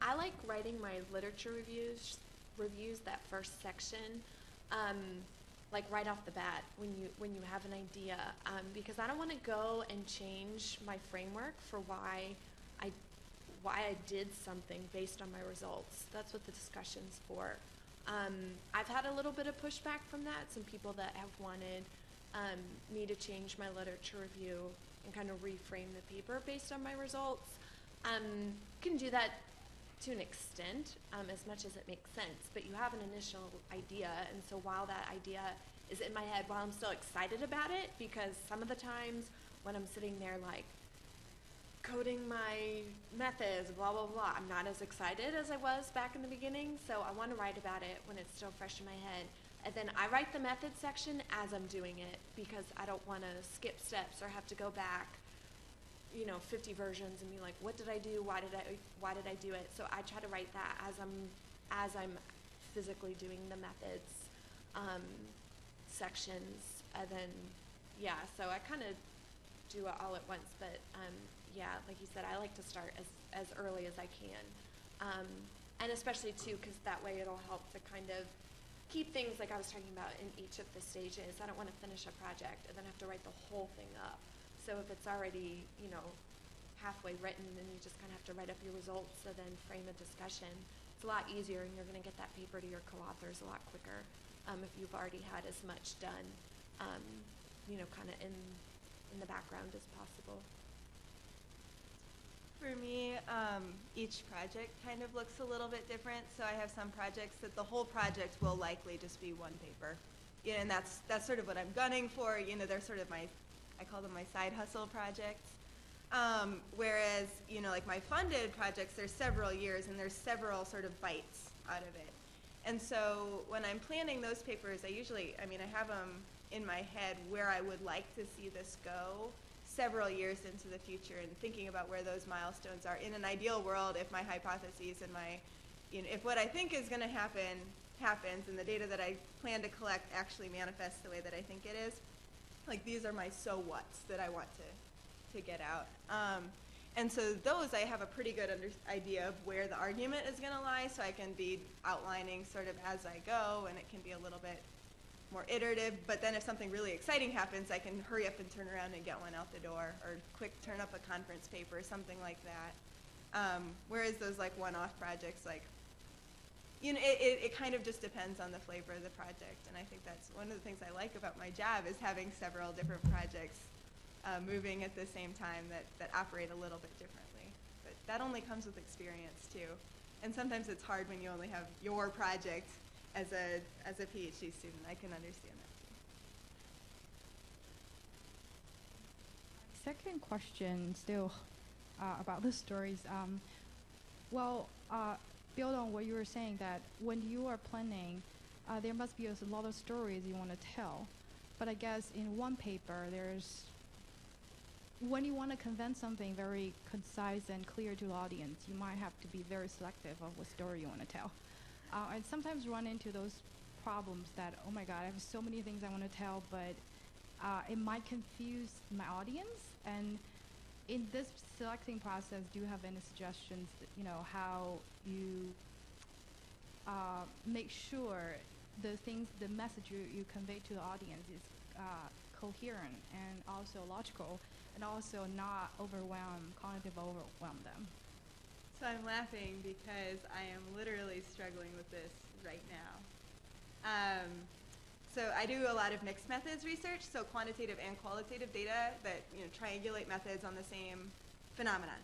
I like writing my literature reviews, that first section, like right off the bat when you have an idea, because I don't want to go and change my framework for why I did something based on my results. That's what the discussion's for. I've had a little bit of pushback from that. Some people that have wanted me to change my literature review and kind of reframe the paper based on my results. Can do that to an extent, as much as it makes sense, but you have an initial idea, and so while that idea is in my head, while I'm still excited about it, because some of the times when I'm sitting there like coding my methods, blah, blah, blah, I'm not as excited as I was back in the beginning, so I want to write about it when it's still fresh in my head. And then I write the method section as I'm doing it, because I don't want to skip steps or have to go back 50 versions and be like, what did I do? Why did I do it? So I try to write that as I'm physically doing the methods sections, and then so I kind of do it all at once. But like you said, I like to start as early as I can, and especially too, because that way it'll help to kind of keep things like I was talking about in each of the stages. I don't want to finish a project and then have to write the whole thing up. So if it's already, halfway written, then you just kind of have to write up your results and then frame a discussion. It's a lot easier, and you're going to get that paper to your co-authors a lot quicker if you've already had as much done, kind of in the background as possible. For me, each project kind of looks a little bit different. So I have some projects that the whole project will likely just be one paper. And that's sort of what I'm gunning for. They're sort of my I call them my side hustle projects. Whereas, you know, like my funded projects, there's several years and there's several sort of bites out of it. And so when I'm planning those papers, I have them in my head where I would like to see this go several years into the future and thinking about where those milestones are. In an ideal world, if my hypotheses and if what I think is going to happen happens and the data that I plan to collect actually manifests the way that I think it is, like these are my so whats that I want to get out. And so those I have a pretty good idea of where the argument is going to lie, so I can be outlining sort of as I go, and it can be a little bit more iterative. But then if something really exciting happens, I can hurry up and turn around and get one out the door, or quick turn up a conference paper, something like that. Whereas those like one-off projects, like, you know, it kind of just depends on the flavor of the project. And I think that's one of the things I like about my job is having several different projects moving at the same time that operate a little bit differently. But that only comes with experience too. And sometimes it's hard when you only have your project as a PhD student. I can understand that too. Second question still about the stories. Build on what you were saying, that when you are planning, there must be a lot of stories you want to tell. But I guess in one paper, when you want to convey something very concise and clear to the audience, you might have to be very selective of what story you want to tell. I sometimes run into those problems that, oh my God, I have so many things I want to tell, but it might confuse my audience. And in this selecting process, do you have any suggestions, how you make sure the message you convey to the audience is coherent and also logical, and also not cognitively overwhelm them? So I'm laughing because I am literally struggling with this right now. So I do a lot of mixed methods research, so quantitative and qualitative data that triangulate methods on the same phenomenon.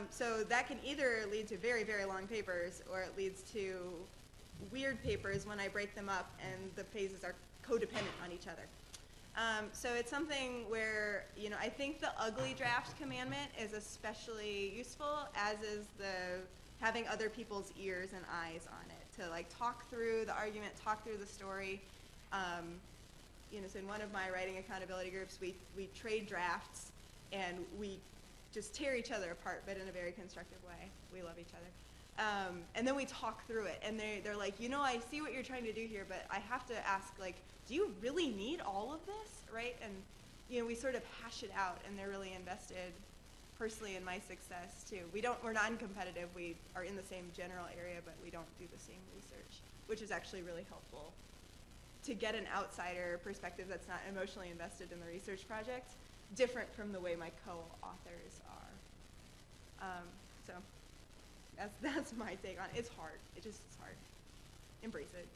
So that can either lead to very, very long papers, or it leads to weird papers when I break them up and the phases are codependent on each other. So it's something where, I think the ugly draft commandment is especially useful, as is the having other people's ears and eyes on it, to like talk through the argument, talk through the story. So in one of my writing accountability groups, we trade drafts and we just tear each other apart, but in a very constructive way. We love each other. And then we talk through it, and they're like, I see what you're trying to do here, but I have to ask, like, do you really need all of this, right? And we sort of hash it out, and they're really invested personally in my success too. We're non-competitive. We are in the same general area, but we don't do the same research, which is actually really helpful to get an outsider perspective that's not emotionally invested in the research project, different from the way my co-authors are. So that's my take on it. It's hard. It just is hard. Embrace it.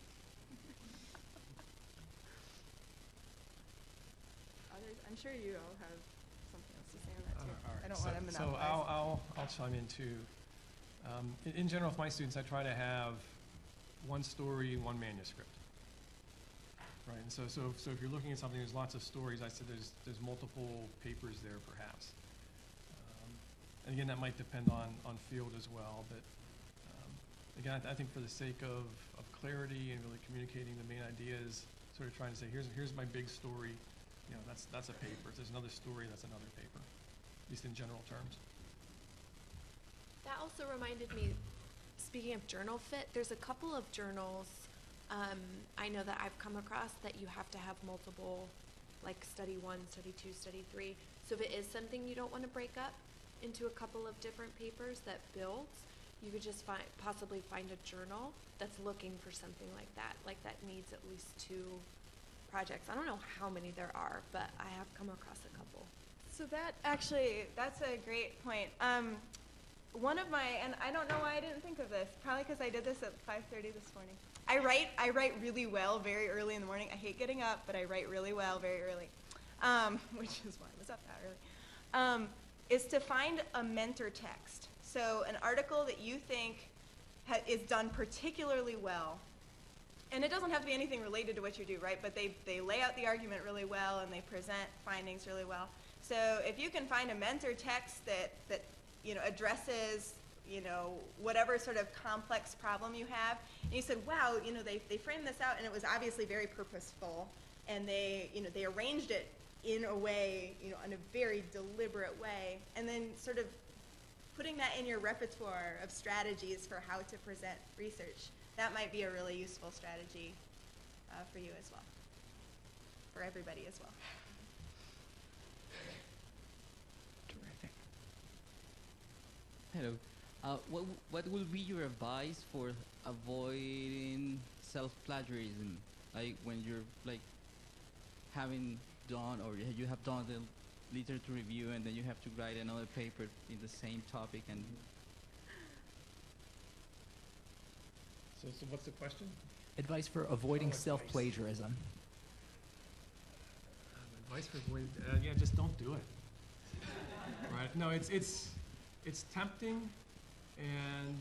Others, I'm sure you all have something else to say on that too. All right. I don't want to monopolize. So I'll chime in too. In general, with my students, I try to have one story, one manuscript. Right, and so if you're looking at something, there's lots of stories. I said there's multiple papers there, perhaps. And again, that might depend on field as well. But again, I think for the sake of clarity and really communicating the main ideas, sort of trying to say, here's my big story. That's a paper. If there's another story, that's another paper, at least in general terms. That also reminded me, speaking of journal fit, there's a couple of journals I know that I've come across that you have to have multiple, like study 1, study 2, study 3. So if it is something you don't want to break up into a couple of different papers that builds, you could just possibly find a journal that's looking for something like that needs at least 2 projects. I don't know how many there are, but I have come across a couple. So that's a great point. One of my, and I don't know why I didn't think of this, probably because I did this at 5:30 this morning. I write really well very early in the morning. I hate getting up, but I write really well very early, which is why I was up that early, is to find a mentor text. So an article that you think is done particularly well, and it doesn't have to be anything related to what you do, right? But they lay out the argument really well, and they present findings really well. So if you can find a mentor text that addresses whatever sort of complex problem you have, and you said, wow, they framed this out, and it was obviously very purposeful, and they arranged it in a way, in a very deliberate way, and then sort of putting that in your repertoire of strategies for how to present research. That might be a really useful strategy for you as well, for everybody as well. Terrific. Hello. What would be your advice for avoiding self-plagiarism? Like when you're like having done, or you have done the literature review, and then you have to write another paper in the same topic, and So what's the question? Advice for avoiding self-plagiarism. Advice for avoiding, yeah, just don't do it. Right? No, it's tempting, and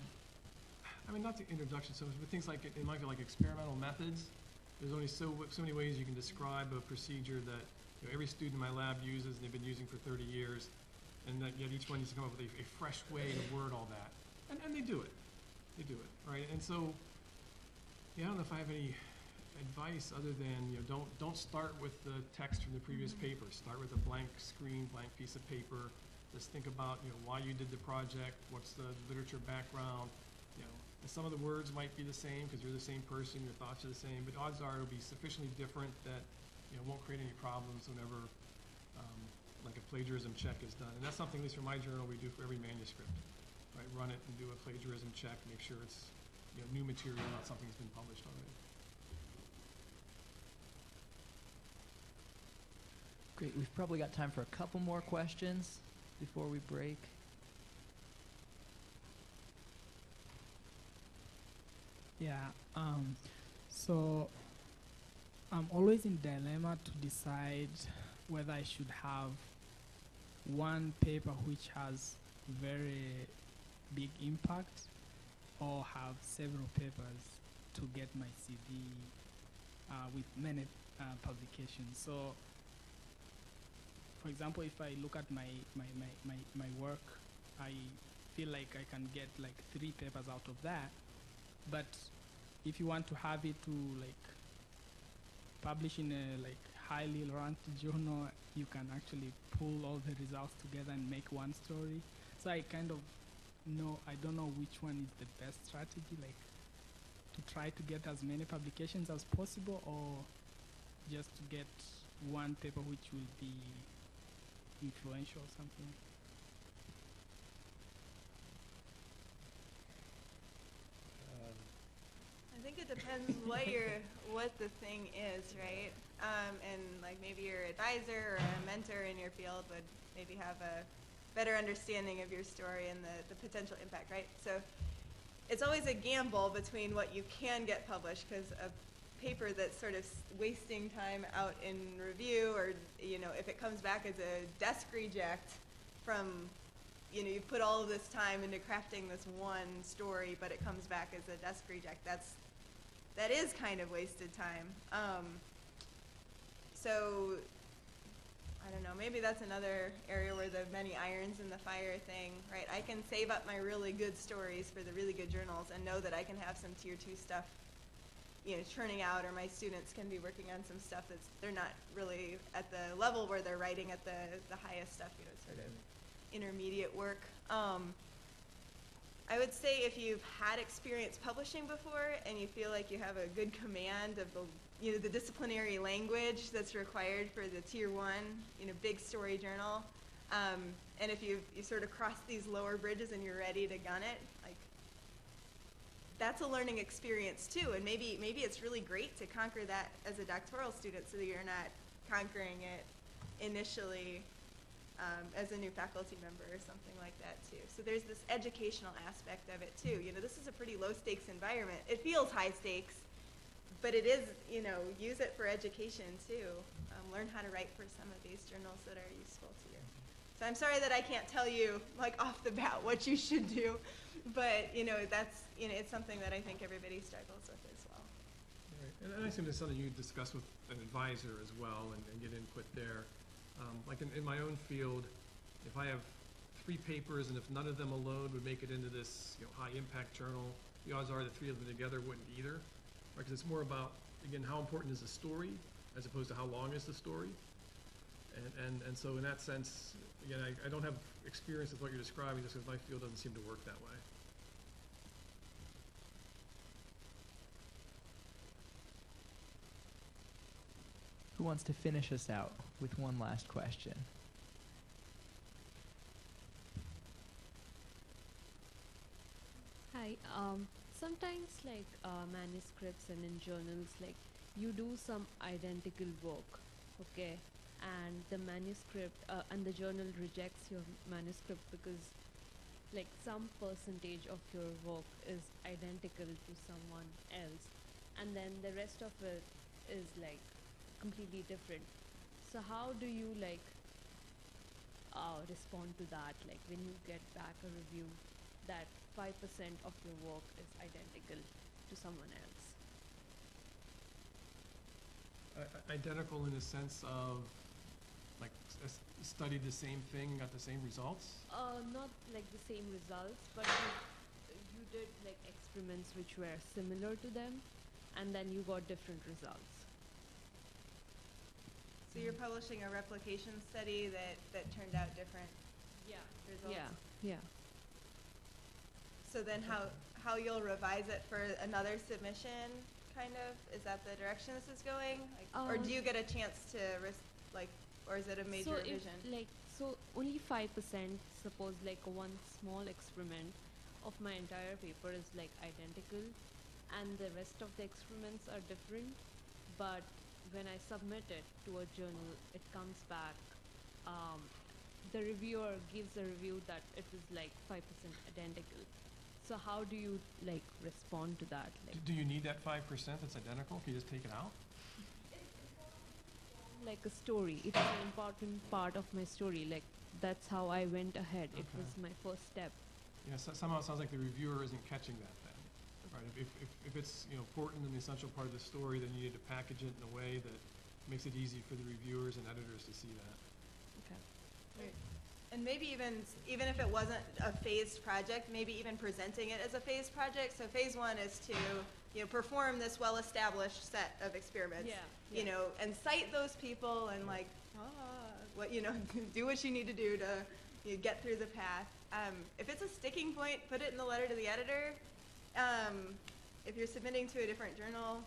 I mean, not the introduction so much, but things like, it might be like experimental methods. There's only so many ways you can describe a procedure that every student in my lab uses, and they've been using for 30 years, and that yet each one needs to come up with a fresh way to word all that. And they do it. They do it, right? And so, I don't know if I have any advice other than, don't start with the text from the previous paper. Start with a blank screen, blank piece of paper. Just think about, why you did the project, what's the literature background. And some of the words might be the same because you're the same person, your thoughts are the same, but odds are it'll be sufficiently different that it won't create any problems whenever like a plagiarism check is done. And that's something, at least for my journal, we do for every manuscript. Right? Run it and do a plagiarism check, make sure it's new material, not something that's been published already. Great. We've probably got time for a couple more questions before we break. Yeah. So I'm always in dilemma to decide whether I should have one paper which has very big impact, or have several papers to get my CD with many publications. So, for example, if I look at my work, I feel like I can get like 3 papers out of that. But if you want to have it to like publish in a like highly ranked journal, you can actually pull all the results together and make one story. So I kind of I don't know which one is the best strategy, like to try to get as many publications as possible, or just to get one paper which will be influential or something. I think it depends what the thing is, right? And like maybe your advisor or a mentor in your field would maybe have a better understanding of your story and the potential impact, right? So it's always a gamble between what you can get published, because a paper that's sort of wasting time out in review, or if it comes back as a desk reject from, you put all of this time into crafting this one story, but it comes back as a desk reject, that is kind of wasted time. So I don't know, maybe that's another area where the many irons in the fire thing, right? I can save up my really good stories for the really good journals and know that I can have some tier 2 stuff, churning out, or my students can be working on some stuff they're not really at the level where they're writing at the highest stuff, sort of intermediate work. I would say if you've had experience publishing before and you feel like you have a good command of the disciplinary language that's required for the tier 1, big story journal, and if you sort of cross these lower bridges and you're ready to gun it, like, that's a learning experience too. And maybe it's really great to conquer that as a doctoral student, so that you're not conquering it initially as a new faculty member or something like that too. So there's this educational aspect of it too. This is a pretty low stakes environment. It feels high stakes, but it is, use it for education too. Learn how to write for some of these journals that are useful to you. So I'm sorry that I can't tell you like off the bat what you should do, but that's, it's something that I think everybody struggles with as well. Very And I assume it's something you discuss with an advisor as well and get input there. Like in my own field, if I have 3 papers and if none of them alone would make it into this high impact journal, the odds are the 3 of them together wouldn't either. Because it's more about, again, how important is the story as opposed to how long is the story. And so in that sense, again, I don't have experience with what you're describing just because my field doesn't seem to work that way. Who wants to finish us out with one last question? Hi. Sometimes like manuscripts and in journals, like you do some identical work, okay, and the manuscript and the journal rejects your manuscript because like some percentage of your work is identical to someone else, and then the rest of it is like completely different. So how do you like respond to that, like when you get back a review that 5% of your work is identical to someone else? Identical in the sense of like studied the same thing and got the same results? Not like the same results, but you did like experiments which were similar to them, and then you got different results. So you're publishing a replication study that turned out different results? Yeah. So then how you'll revise it for another submission, kind of? Is that the direction this is going? Like, or do you get a chance to, or is it a major revision? So only 5%, suppose like one small experiment of my entire paper is like identical, and the rest of the experiments are different, but when I submit it to a journal, it comes back, the reviewer gives a review that it is like 5% identical. So how do you like respond to that? Like, do you need that 5% that's identical? Can you just take it out? Like a story. It's an important part of my story. Like that's how I went ahead. Okay. It was my first step. Yeah, somehow it sounds like the reviewer isn't catching that then. Right? If it's important and the essential part of the story, then you need to package it in a way that makes it easy for the reviewers and editors to see that. Okay. Right. And maybe even if it wasn't a phased project, maybe even presenting it as a phased project. So phase 1 is to perform this well-established set of experiments. And cite those people and do what you need to do to get through the path. If it's a sticking point, put it in the letter to the editor. If you're submitting to a different journal,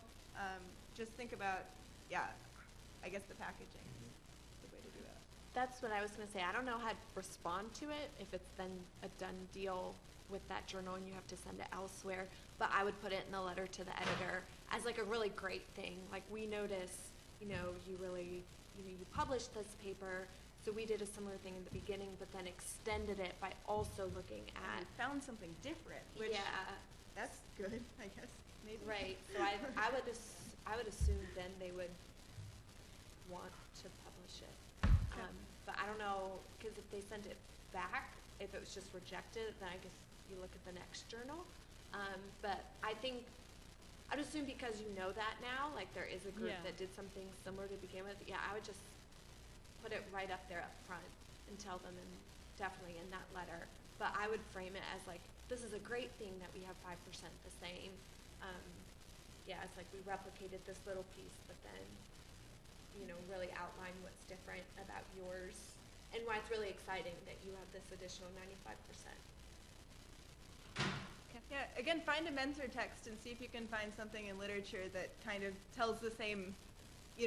just think about, I guess the packaging is the way to do that. That's what I was going to say. I don't know how to respond to it if it's then a done deal with that journal and you have to send it elsewhere. But I would put it in the letter to the editor as like a really great thing. Like we notice, you really, you published this paper, so we did a similar thing in the beginning, but then extended it by also looking at. You found something different, which that's good, I guess. Maybe. Right. So I would assume then they would want to publish it. But I don't know, because if they sent it back, if it was just rejected, then I guess you look at the next journal. But I think, I'd assume because you know that now, like there is a group that did something similar to begin with, I would just put it right up there up front and tell them, and definitely in that letter. But I would frame it as like, this is a great thing that we have 5% the same. It's like we replicated this little piece, but then really outline what's different about yours and why it's really exciting that you have this additional 95%. Yeah, again, find a mentor text and see if you can find something in literature that kind of tells the same,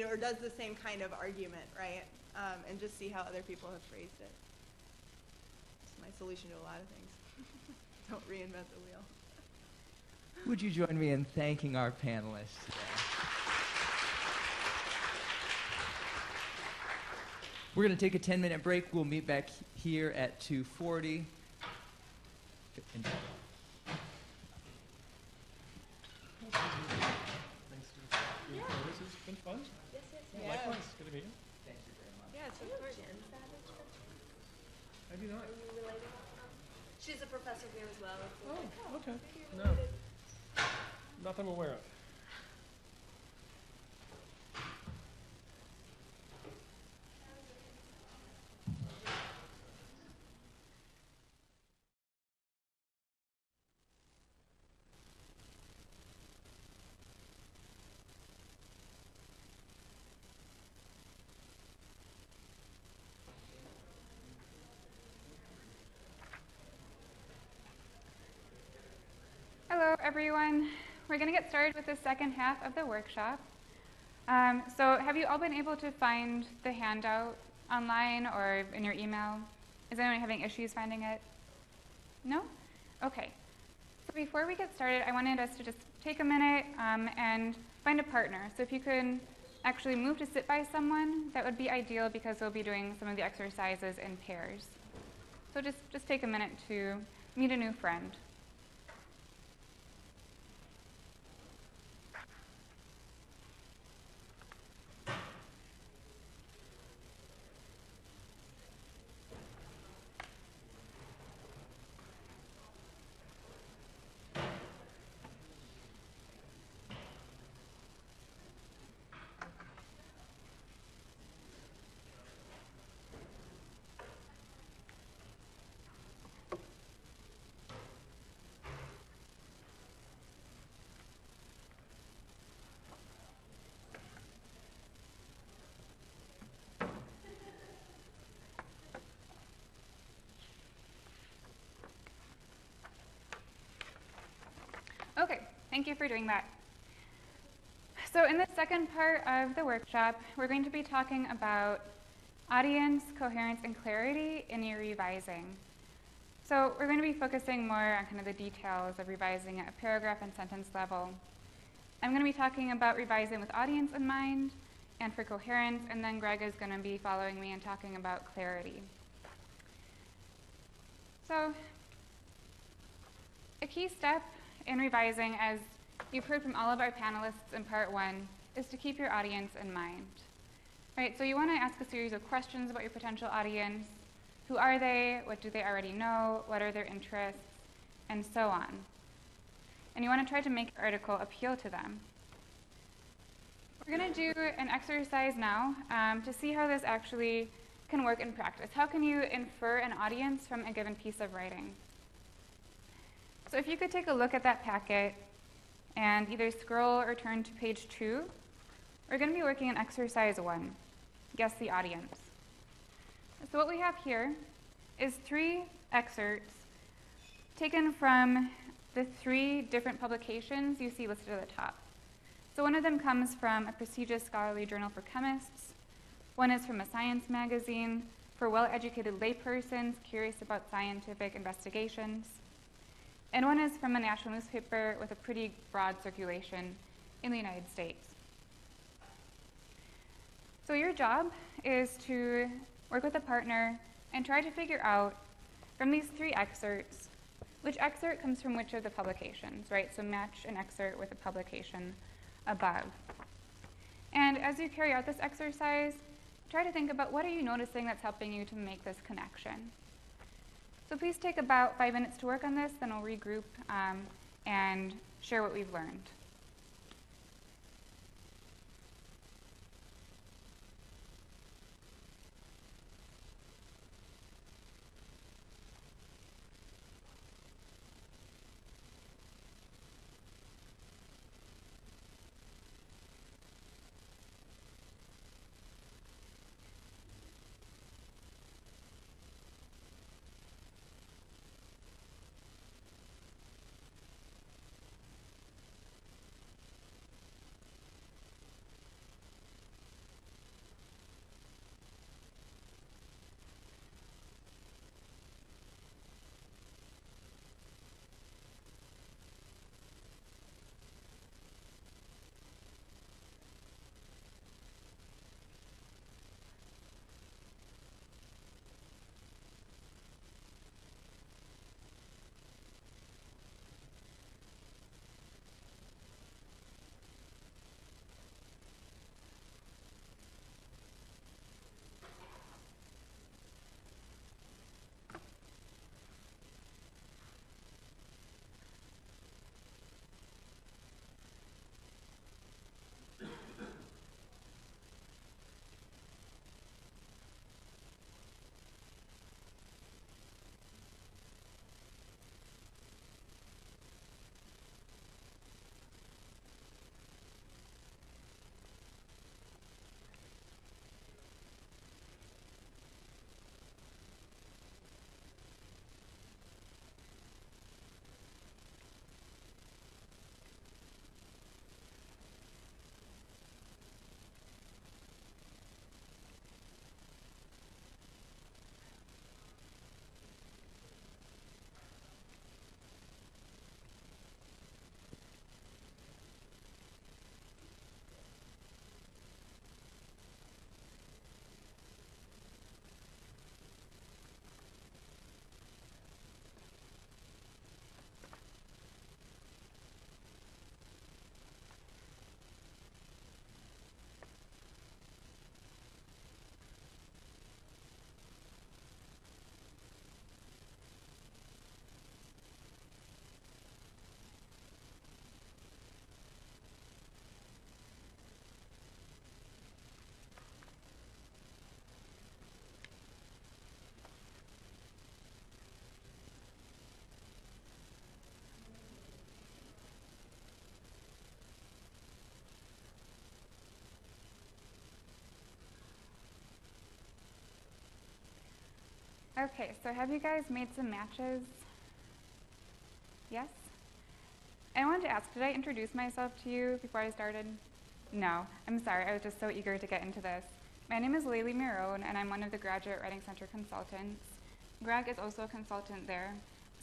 or does the same kind of argument, right? And just see how other people have phrased it. It's my solution to a lot of things. Don't reinvent the wheel. Would you join me in thanking our panelists today? We're going to take a 10-minute break. We'll meet back here at 2:40. Thanks. This has been fun. Yes. Yeah. Likewise. Good to meet you. Thank you very much. Yeah, it's important. Have you not? Are you related? She's a professor here as well. Oh, okay. No. Nothing I'm aware of. everyone. We're going to get started with the second half of the workshop. So have you all been able to find the handout online or in your email? Is anyone having issues finding it? No? Okay. So before we get started, I wanted us to just take a minute and find a partner. So if you could actually move to sit by someone, that would be ideal because we'll be doing some of the exercises in pairs. So just take a minute to meet a new friend. Okay, thank you for doing that. So in the second part of the workshop, we're going to be talking about audience, coherence, and clarity in your revising. So we're going to be focusing more on kind of the details of revising at a paragraph and sentence level. I'm going to be talking about revising with audience in mind and for coherence, and then Greg is going to be following me and talking about clarity. So a key step in revising, as you've heard from all of our panelists in part one, is to keep your audience in mind. Right, so you want to ask a series of questions about your potential audience. Who are they? What do they already know? What are their interests? And so on. And you want to try to make your article appeal to them. We're going to do an exercise now to see how this actually can work in practice. How can you infer an audience from a given piece of writing? So if you could take a look at that packet and either scroll or turn to page 2, we're going to be working on exercise 1, guess the audience. So what we have here is 3 excerpts taken from the 3 different publications you see listed at the top. So one of them comes from a prestigious scholarly journal for chemists. One is from a science magazine for well-educated laypersons curious about scientific investigations. And one is from a national newspaper with a pretty broad circulation in the United States. So your job is to work with a partner and try to figure out from these 3 excerpts, which excerpt comes from which of the publications, right? So match an excerpt with a publication above. And as you carry out this exercise, try to think about what are you noticing that's helping you to make this connection. So please take about 5 minutes to work on this, then we'll regroup and share what we've learned. Okay, so have you guys made some matches? Yes? I wanted to ask, did I introduce myself to you before I started? No, I'm sorry, I was just so eager to get into this. My name is Layli Miron, and I'm one of the Graduate Writing Center consultants. Greg is also a consultant there.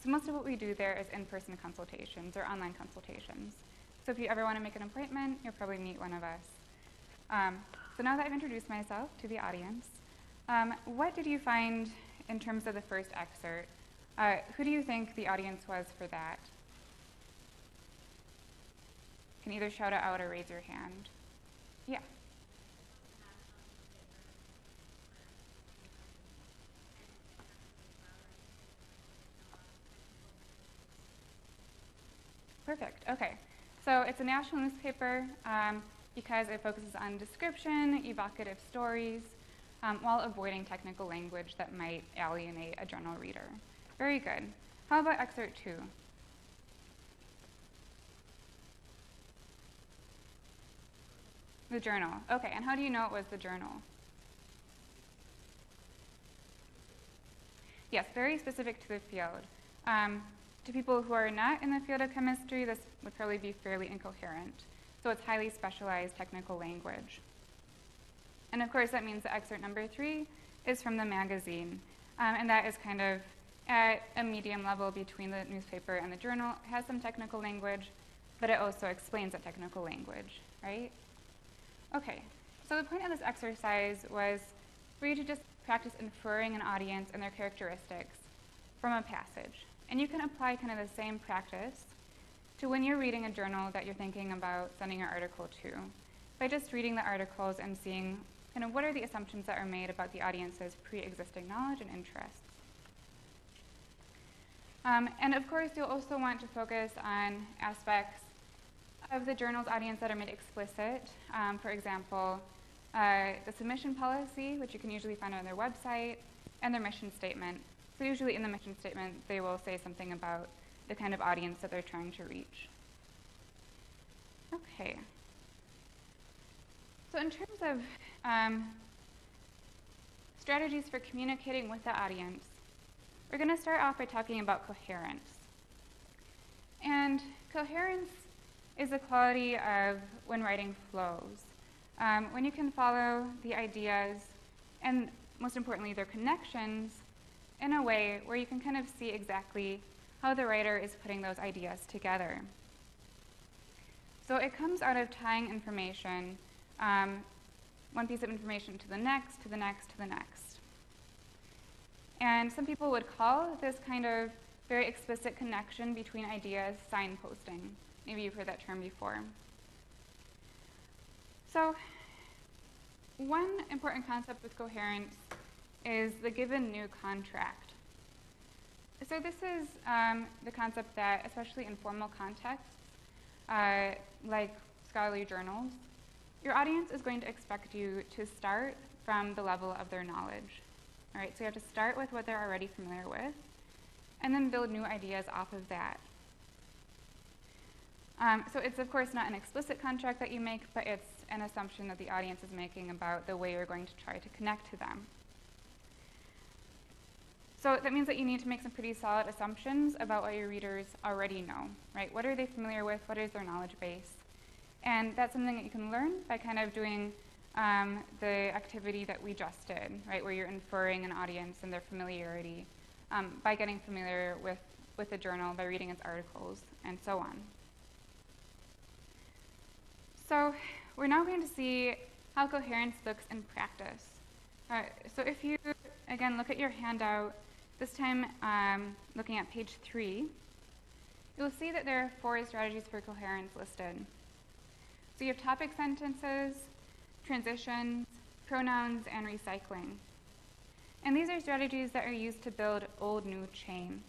So most of what we do there is in-person consultations or online consultations. So if you ever want to make an appointment, you'll probably meet one of us. So now that I've introduced myself to the audience, what did you find in terms of the first excerpt? Who do you think the audience was for that? You can either shout it out or raise your hand. Yeah. Perfect, okay. So it's a national newspaper because it focuses on description, evocative stories, while avoiding technical language that might alienate a general reader. Very good. How about excerpt 2? The journal. Okay, and how do you know it was the journal? Yes, very specific to the field. To people who are not in the field of chemistry, this would probably be fairly incoherent. So it's highly specialized technical language. And of course, that means that excerpt number 3 is from the magazine. And that is kind of at a medium level between the newspaper and the journal. It has some technical language, but it also explains that technical language, right? Okay, so the point of this exercise was for you to just practice inferring an audience and their characteristics from a passage. And you can apply kind of the same practice to when you're reading a journal that you're thinking about sending your article to, by just reading the articles and seeing kind of what are the assumptions that are made about the audience's pre-existing knowledge and interests. And of course, you'll also want to focus on aspects of the journal's audience that are made explicit. For example, the submission policy, which you can usually find on their website, and their mission statement. So usually in the mission statement, they will say something about the kind of audience that they're trying to reach. Okay. So in terms of strategies for communicating with the audience, we're going to start off by talking about coherence. And coherence is the quality of when writing flows. When you can follow the ideas and, most importantly, their connections in a way where you can kind of see exactly how the writer is putting those ideas together. So it comes out of tying information, one piece of information to the next, to the next, to the next. And some people would call this kind of very explicit connection between ideas signposting. Maybe you've heard that term before. So one important concept with coherence is the given new contract. So this is the concept that, especially in formal contexts, like scholarly journals, your audience is going to expect you to start from the level of their knowledge. All right, so you have to start with what they're already familiar with, and then build new ideas off of that. So it's, of course, not an explicit contract that you make, but it's an assumption that the audience is making about the way you're going to try to connect to them. So that means that you need to make some pretty solid assumptions about what your readers already know, right? What are they familiar with? What is their knowledge base? And that's something that you can learn by kind of doing the activity that we just did, right? Where you're inferring an audience and their familiarity by getting familiar with the journal, by reading its articles, and so on. So we're now going to see how coherence looks in practice. So if you, again, look at your handout, this time looking at page 3, you'll see that there are 4 strategies for coherence listed. So you have topic sentences, transitions, pronouns, and recycling. And these are strategies that are used to build old-new chains,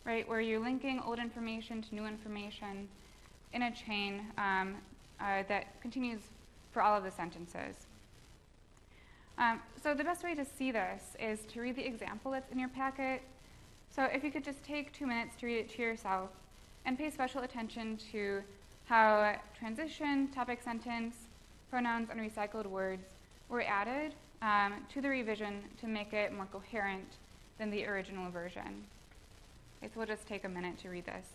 right, where you're linking old information to new information in a chain that continues for all of the sentences. So the best way to see this is to read the example that's in your packet. So if you could just take 2 minutes to read it to yourself and pay special attention to how transition, topic sentence, pronouns, and recycled words were added to the revision to make it more coherent than the original version. Okay, so we'll just take a minute to read this.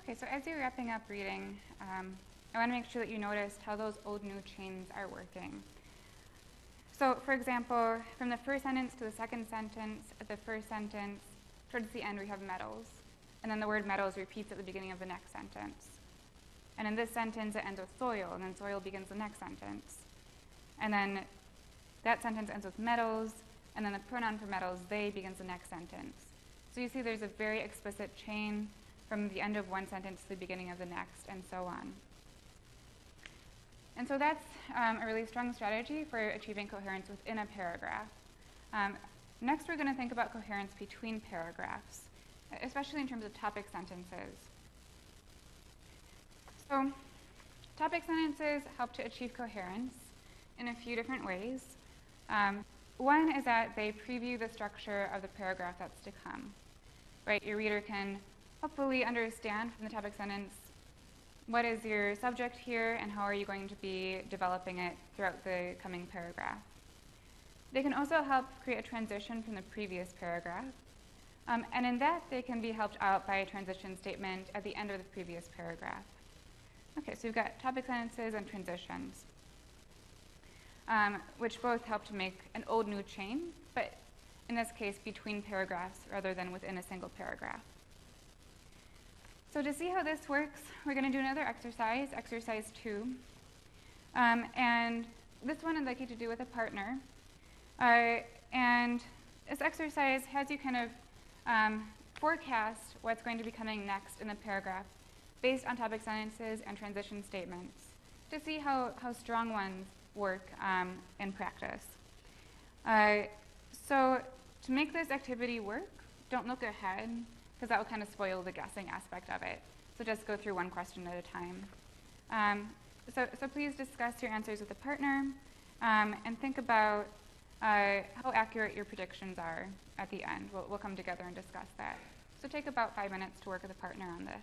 Okay, so as you're wrapping up reading, I want to make sure that you noticed how those old new chains are working. So, for example, from the first sentence to the second sentence, at the first sentence, towards the end we have metals. And then the word metals repeats at the beginning of the next sentence. And in this sentence it ends with soil, and then soil begins the next sentence. And then that sentence ends with metals, and then the pronoun for metals, they, begins the next sentence. So you see there's a very explicit chain from the end of one sentence to the beginning of the next, and so on. And so that's a really strong strategy for achieving coherence within a paragraph. Next, we're going to think about coherence between paragraphs, especially in terms of topic sentences. So, topic sentences help to achieve coherence in a few different ways. One is that they preview the structure of the paragraph that's to come. Right? Your reader can hopefully understand from the topic sentence what is your subject here and how are you going to be developing it throughout the coming paragraph. They can also help create a transition from the previous paragraph. And in that, they can be helped out by a transition statement at the end of the previous paragraph. Okay, so we've got topic sentences and transitions, which both help to make an old new chain, but in this case between paragraphs rather than within a single paragraph. So to see how this works, we're going to do another exercise, exercise 2. And this one I'd like you to do with a partner. And this exercise has you kind of forecast what's going to be coming next in the paragraph based on topic sentences and transition statements to see how strong ones work in practice. So to make this activity work, don't look ahead, because that will kind of spoil the guessing aspect of it. So just go through one question at a time. So please discuss your answers with a partner and think about how accurate your predictions are at the end. We'll come together and discuss that. So take about 5 minutes to work with a partner on this.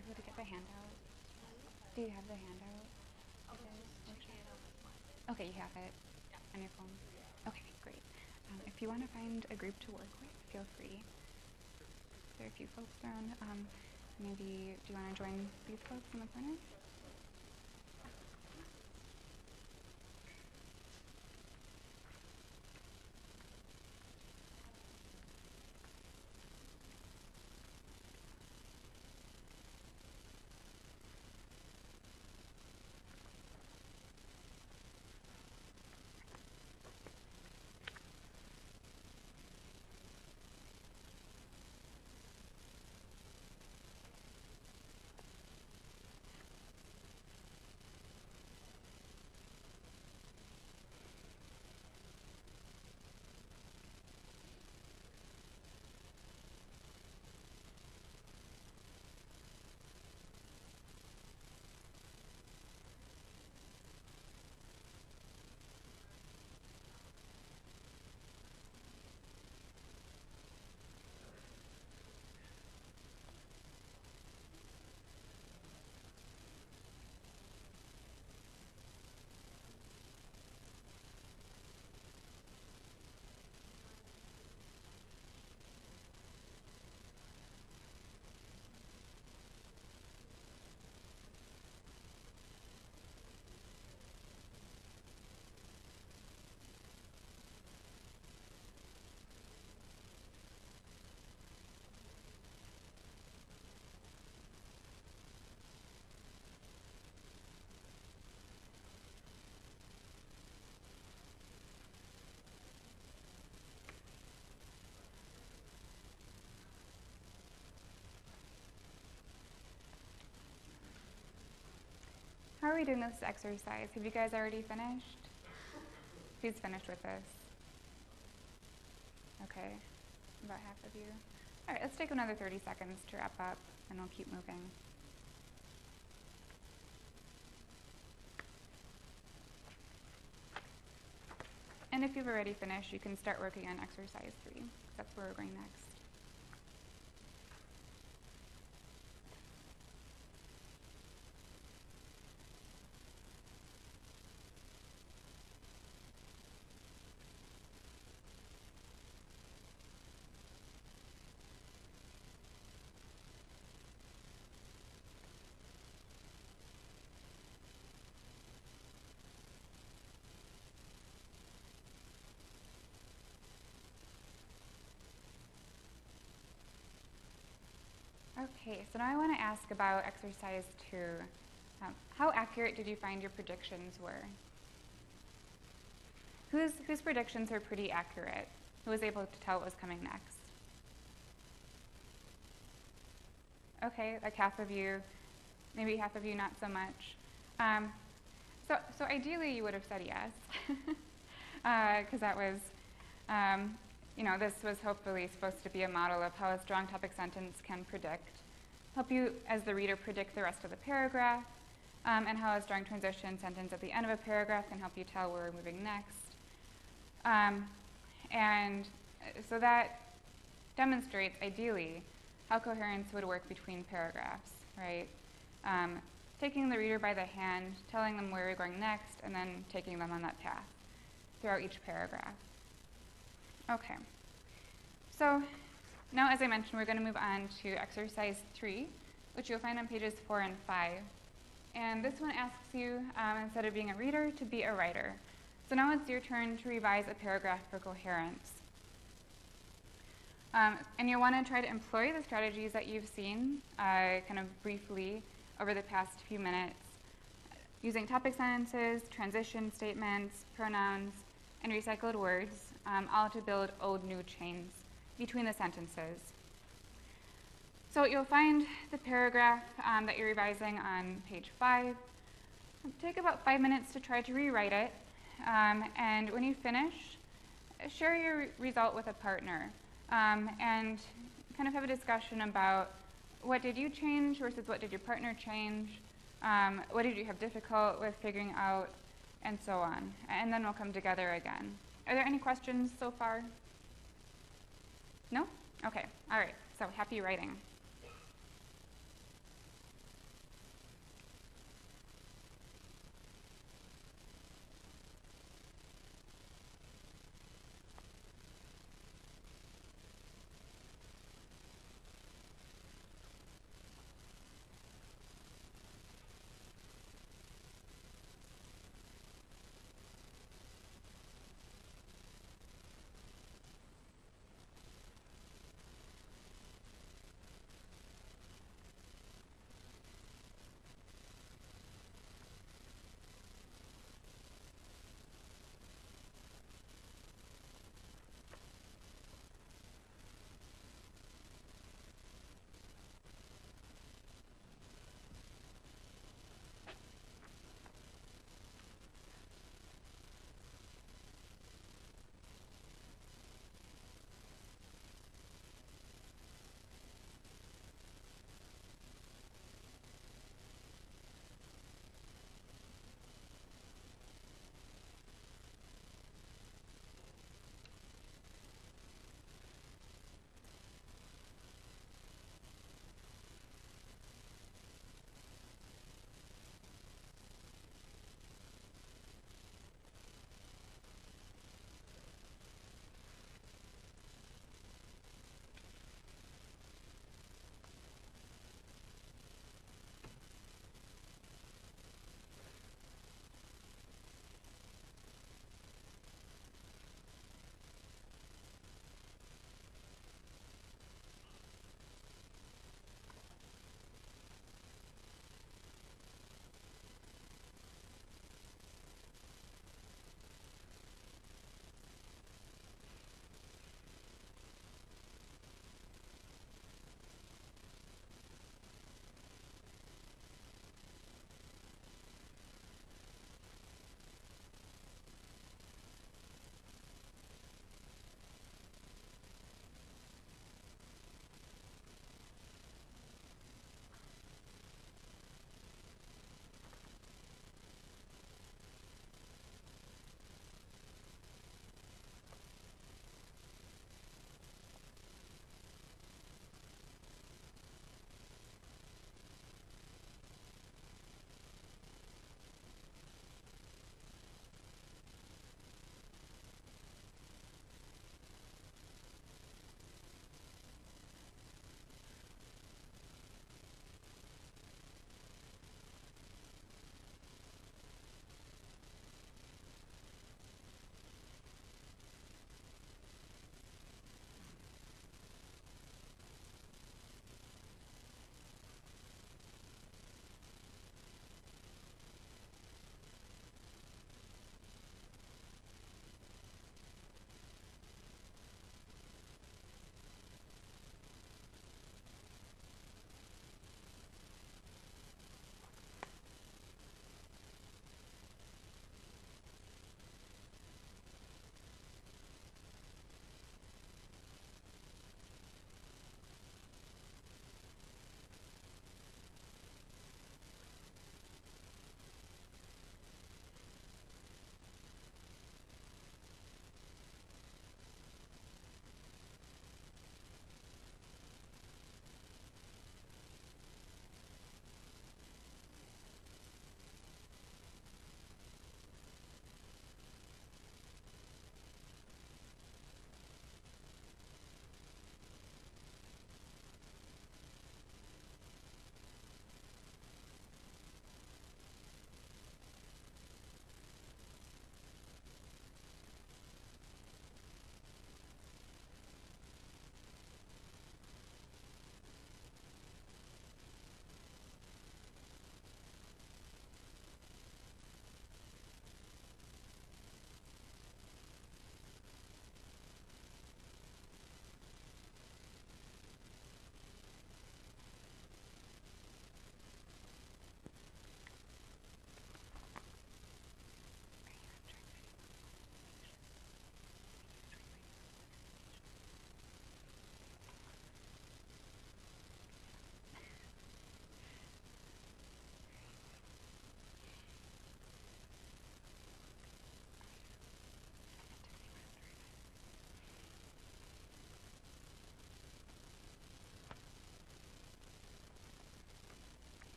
you able to get the handout? Do you have the handout? Okay, you have it on your phone? Okay, great. If you want to find a group to work with, feel free. There are a few folks around. Maybe, do you want to join these folks in the corner? How are we doing this exercise? Have you guys already finished? Who's finished with this? Okay, about half of you. All right, let's take another 30 seconds to wrap up, and we'll keep moving. And if you've already finished, you can start working on exercise 3, because that's where we're going next. Okay, so now I want to ask about exercise 2. How accurate did you find your predictions were? Whose predictions were pretty accurate? Who was able to tell what was coming next? Okay, like half of you, maybe half of you not so much. So ideally you would have said yes, because that was, this was hopefully supposed to be a model of how a strong topic sentence can help you as the reader predict the rest of the paragraph, and how a strong transition sentence at the end of a paragraph can help you tell where we're moving next. And so that demonstrates, ideally, how coherence would work between paragraphs, right? Taking the reader by the hand, telling them where we're going next, and then taking them on that path throughout each paragraph. Okay. So now, as I mentioned, we're going to move on to exercise 3, which you'll find on pages 4 and 5. And this one asks you, instead of being a reader, to be a writer. So now it's your turn to revise a paragraph for coherence. And you'll want to try to employ the strategies that you've seen kind of briefly over the past few minutes, using topic sentences, transition statements, pronouns, and recycled words, all to build old new chains between the sentences. So you'll find the paragraph that you're revising on page 5. Take about 5 minutes to try to rewrite it. And when you finish, share your result with a partner and kind of have a discussion about what did you change versus what did your partner change, what did you have difficult with figuring out, and so on. And then we'll come together again. Are there any questions so far? No? Okay, all right, so happy writing.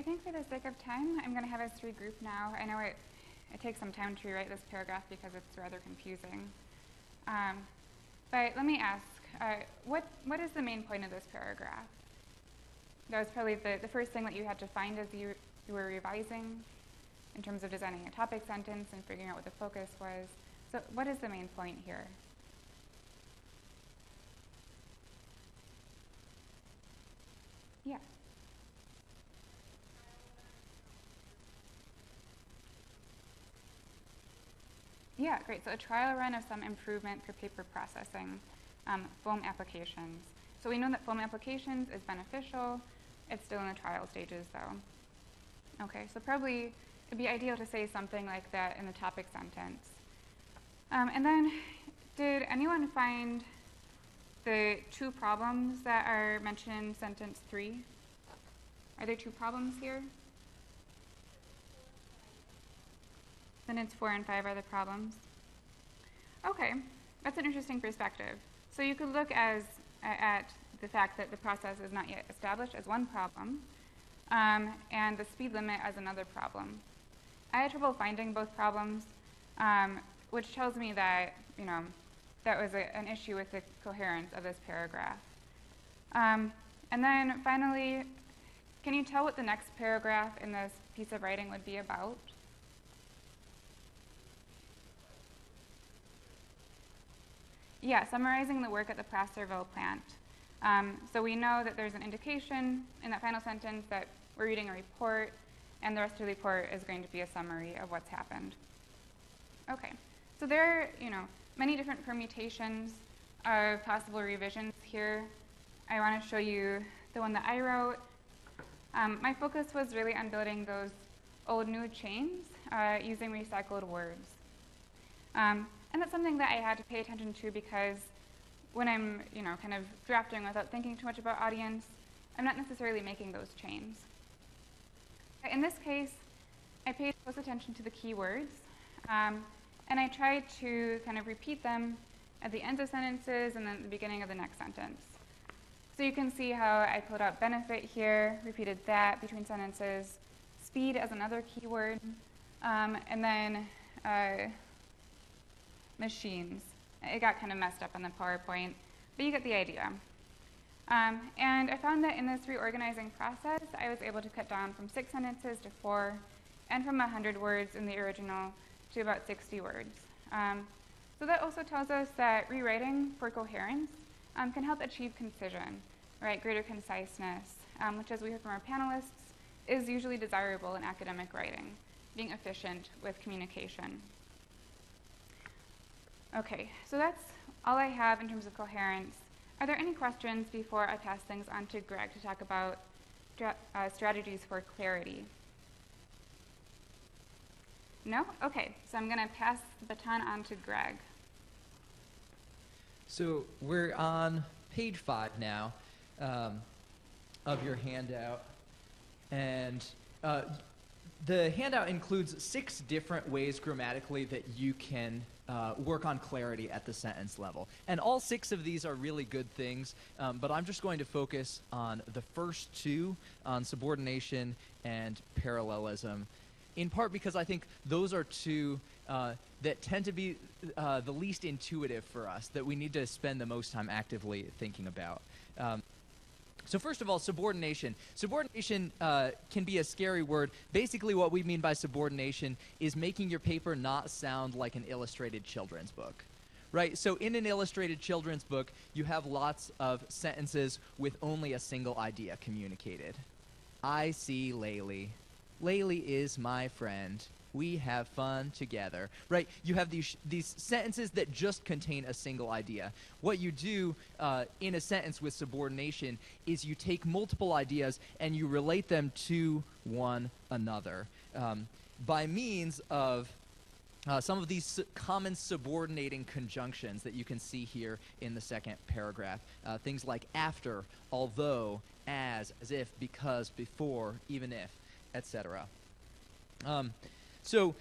think for the sake of time, I'm going to have us regroup now. I know it takes some time to rewrite this paragraph because it's rather confusing. But let me ask, what is the main point of this paragraph? That was probably the first thing that you had to find as you were revising in terms of designing a topic sentence and figuring out what the focus was. So what is the main point here? Yeah. Yeah, great. So a trial run of some improvement for paper processing, foam applications. So we know that foam applications is beneficial. It's still in the trial stages, though. Okay, so probably it'd be ideal to say something like that in the topic sentence. And then, did anyone find the two problems that are mentioned in sentence 3? Are there two problems here? Sentence 4 and 5 are the problems. Okay, that's an interesting perspective. So you could look at the fact that the process is not yet established as one problem, and the speed limit as another problem. I had trouble finding both problems, which tells me that, that was an issue with the coherence of this paragraph. And then finally, can you tell what the next paragraph in this piece of writing would be about? Yeah, summarizing the work at the Placerville plant. So we know that there's an indication in that final sentence that we're reading a report, and the rest of the report is going to be a summary of what's happened. Okay, so there are, many different permutations of possible revisions here. I want to show you the one that I wrote. My focus was really on building those old-new chains using recycled words. And that's something that I had to pay attention to because when I'm, kind of drafting without thinking too much about audience, I'm not necessarily making those chains. In this case, I paid close attention to the keywords, and I tried to kind of repeat them at the ends of sentences and then at the beginning of the next sentence. So you can see how I pulled out benefit here, repeated that between sentences, speed as another keyword, and then machines. It got kind of messed up on the PowerPoint, but you get the idea. And I found that in this reorganizing process, I was able to cut down from 6 sentences to 4, and from 100 words in the original to about 60 words. So that also tells us that rewriting for coherence can help achieve concision, right? Greater conciseness, which, as we heard from our panelists, is usually desirable in academic writing, being efficient with communication. Okay, so that's all I have in terms of coherence. Are there any questions before I pass things on to Greg to talk about strategies for clarity? No? Okay, so I'm going to pass the baton on to Greg. So we're on page 5 now of your handout, and the handout includes 6 different ways grammatically that you can work on clarity at the sentence level. And all 6 of these are really good things, but I'm just going to focus on the first 2, on subordination and parallelism, in part because I think those are 2 that tend to be the least intuitive for us, that we need to spend the most time actively thinking about. So first of all, subordination. Subordination can be a scary word. Basically what we mean by subordination is making your paper not sound like an illustrated children's book. Right? So in an illustrated children's book, you have lots of sentences with only a single idea communicated. I see Layli. Layli is my friend. We have fun together, right? You have these sentences that just contain a single idea. What you do in a sentence with subordination is you take multiple ideas and you relate them to one another by means of some of these common subordinating conjunctions that you can see here in the second paragraph. Things like after, although, as if, because, before, even if, etc. So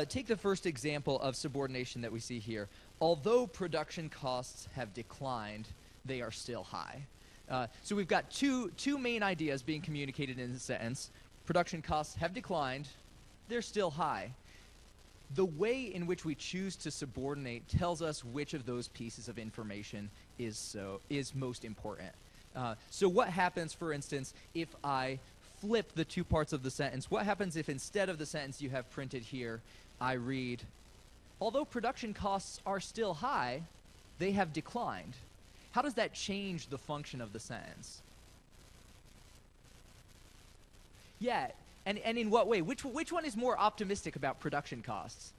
take the first example of subordination that we see here. Although production costs have declined, they are still high. So we've got two main ideas being communicated in the sentence. production costs have declined, they're still high. The way in which we choose to subordinate tells us which of those pieces of information is most important. So what happens, for instance, if I flip the two parts of the sentence? What happens if instead of the sentence you have printed here, I read, although production costs are still high, they have declined? How does that change the function of the sentence? Yeah, and in what way? Which one is more optimistic about production costs?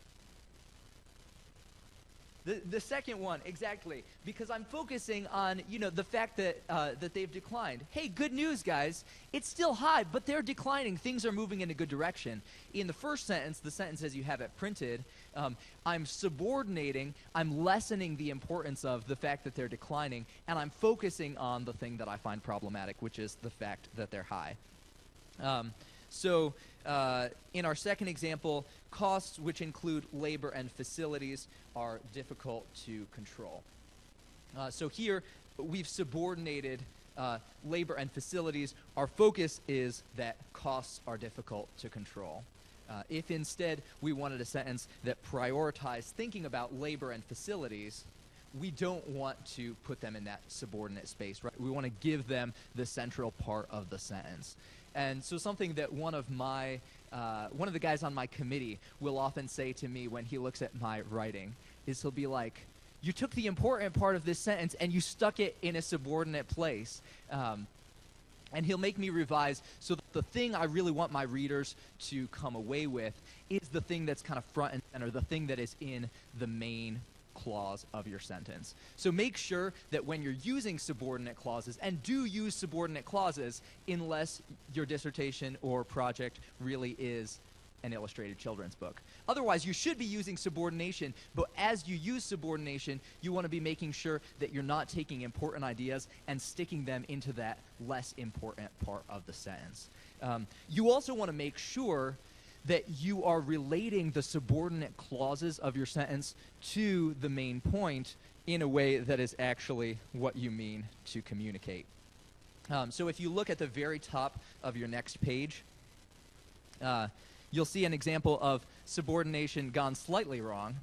The second one, exactly, because I'm focusing on, the fact that that they've declined. Hey, good news, guys. It's still high, but they're declining. Things are moving in a good direction. In the first sentence, the sentence as you have it printed, I'm subordinating, I'm lessening the importance of the fact that they're declining, and I'm focusing on the thing that I find problematic, which is the fact that they're high. So in our second example, costs which include labor and facilities are difficult to control. So here we've subordinated labor and facilities. Our focus is that costs are difficult to control. If instead we wanted a sentence that prioritized thinking about labor and facilities, we don't want to put them in that subordinate space, right? We want to give them the central part of the sentence. And so something that one of the guys on my committee will often say to me when he looks at my writing is he'll be like, you took the important part of this sentence and you stuck it in a subordinate place. And he'll make me revise so that the thing I really want my readers to come away with is the thing that's kind of front and center, the thing that is in the main clause of your sentence. So make sure that when you're using subordinate clauses, and do use subordinate clauses unless your dissertation or project really is an illustrated children's book. Otherwise, you should be using subordination, but as you use subordination, you want to be making sure that you're not taking important ideas and sticking them into that less important part of the sentence. You also want to make sure that you are relating the subordinate clauses of your sentence to the main point in a way that is actually what you mean to communicate. So if you look at the very top of your next page, you'll see an example of subordination gone slightly wrong.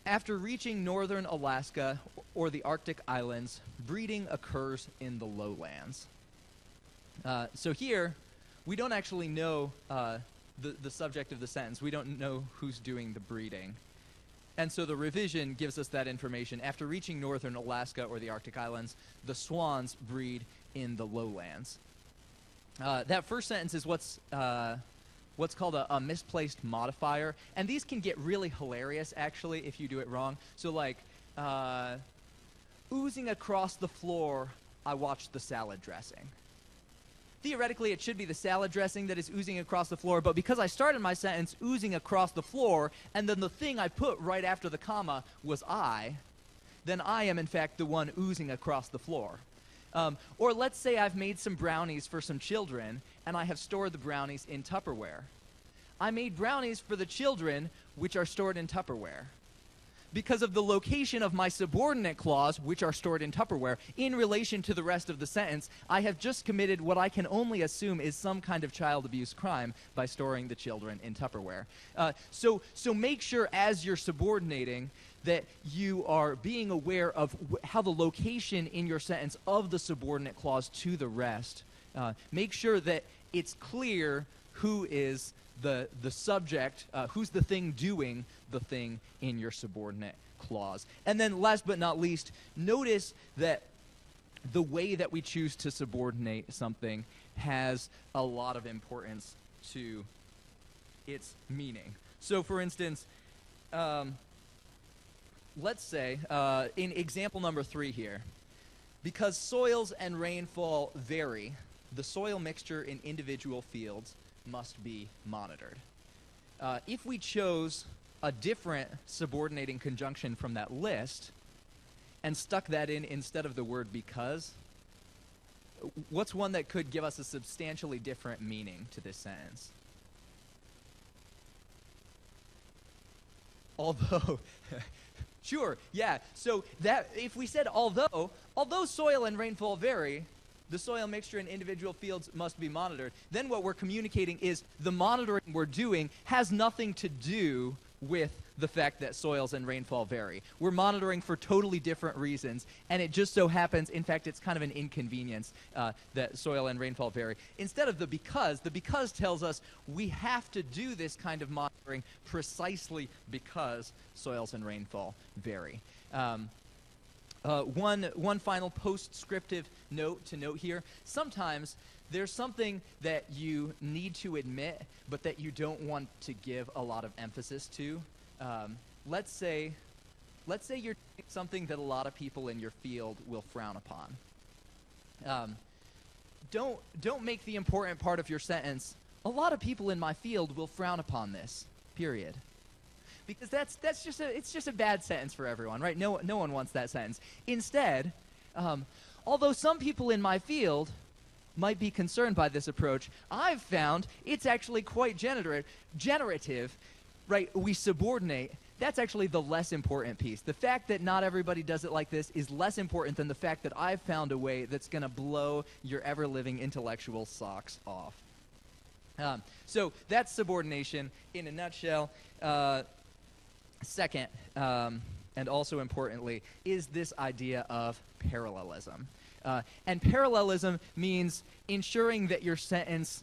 After reaching northern Alaska or the Arctic islands, breeding occurs in the lowlands. So here, we don't actually know the subject of the sentence. We don't know who's doing the breeding. And so the revision gives us that information. After reaching northern Alaska or the Arctic islands, the swans breed in the lowlands. That first sentence is what's called a misplaced modifier. And these can get really hilarious, actually, if you do it wrong. So like, oozing across the floor, I watched the salad dressing. Theoretically, it should be the salad dressing that is oozing across the floor, but because I started my sentence oozing across the floor, and then the thing I put right after the comma was I, then I am, in fact, the one oozing across the floor. Or let's say I've made some brownies for some children, and I have stored the brownies in Tupperware. I made brownies for the children, which are stored in Tupperware. Because of the location of my subordinate clause, which are stored in Tupperware, in relation to the rest of the sentence, I have just committed what I can only assume is some kind of child abuse crime by storing the children in Tupperware. So make sure as you're subordinating that you are being aware of how the location in your sentence of the subordinate clause to the rest. Make sure that it's clear who is the subject, who's the thing doing the thing in your subordinate clause. And then last but not least, notice that the way that we choose to subordinate something has a lot of importance to its meaning. So for instance, let's say, in example number 3 here, because soils and rainfall vary, the soil mixture in individual fields must be monitored. If we chose a different subordinating conjunction from that list and stuck that in instead of the word because, what's one that could give us a substantially different meaning to this sentence? Although, sure, yeah. So that if we said although soil and rainfall vary, the soil mixture in individual fields must be monitored, then what we're communicating is the monitoring we're doing has nothing to do with the fact that soils and rainfall vary. We're monitoring for totally different reasons, and it just so happens, in fact, it's kind of an inconvenience that soil and rainfall vary. Instead of the because tells us we have to do this kind of monitoring precisely because soils and rainfall vary. One final postscriptive note to note here. Sometimes there's something that you need to admit, but that you don't want to give a lot of emphasis to. Let's say you're doing something that a lot of people in your field will frown upon. Don't make the important part of your sentence, a lot of people in my field will frown upon this, period. Because it's just a bad sentence for everyone, right? No one wants that sentence. Instead, although some people in my field might be concerned by this approach, I've found it's actually quite generative, right? We subordinate. That's actually the less important piece. The fact that not everybody does it like this is less important than the fact that I've found a way that's going to blow your ever-living intellectual socks off. So that's subordination in a nutshell. Second, and also importantly, is this idea of parallelism. And parallelism means ensuring that your sentence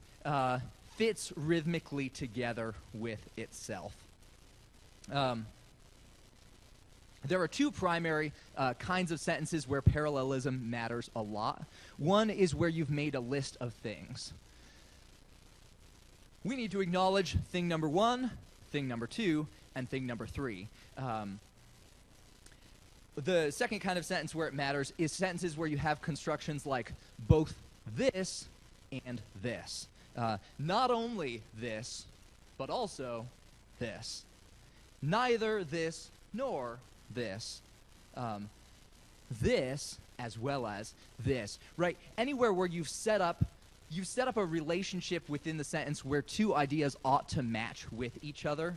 fits rhythmically together with itself. There are two primary kinds of sentences where parallelism matters a lot. One is where you've made a list of things. We need to acknowledge thing number one, thing number two, and thing number three. The second kind of sentence where it matters is sentences where you have constructions like both this and this. Not only this, but also this. Neither this nor this. This as well as this. Right? Anywhere where you've set up a relationship within the sentence where two ideas ought to match with each other,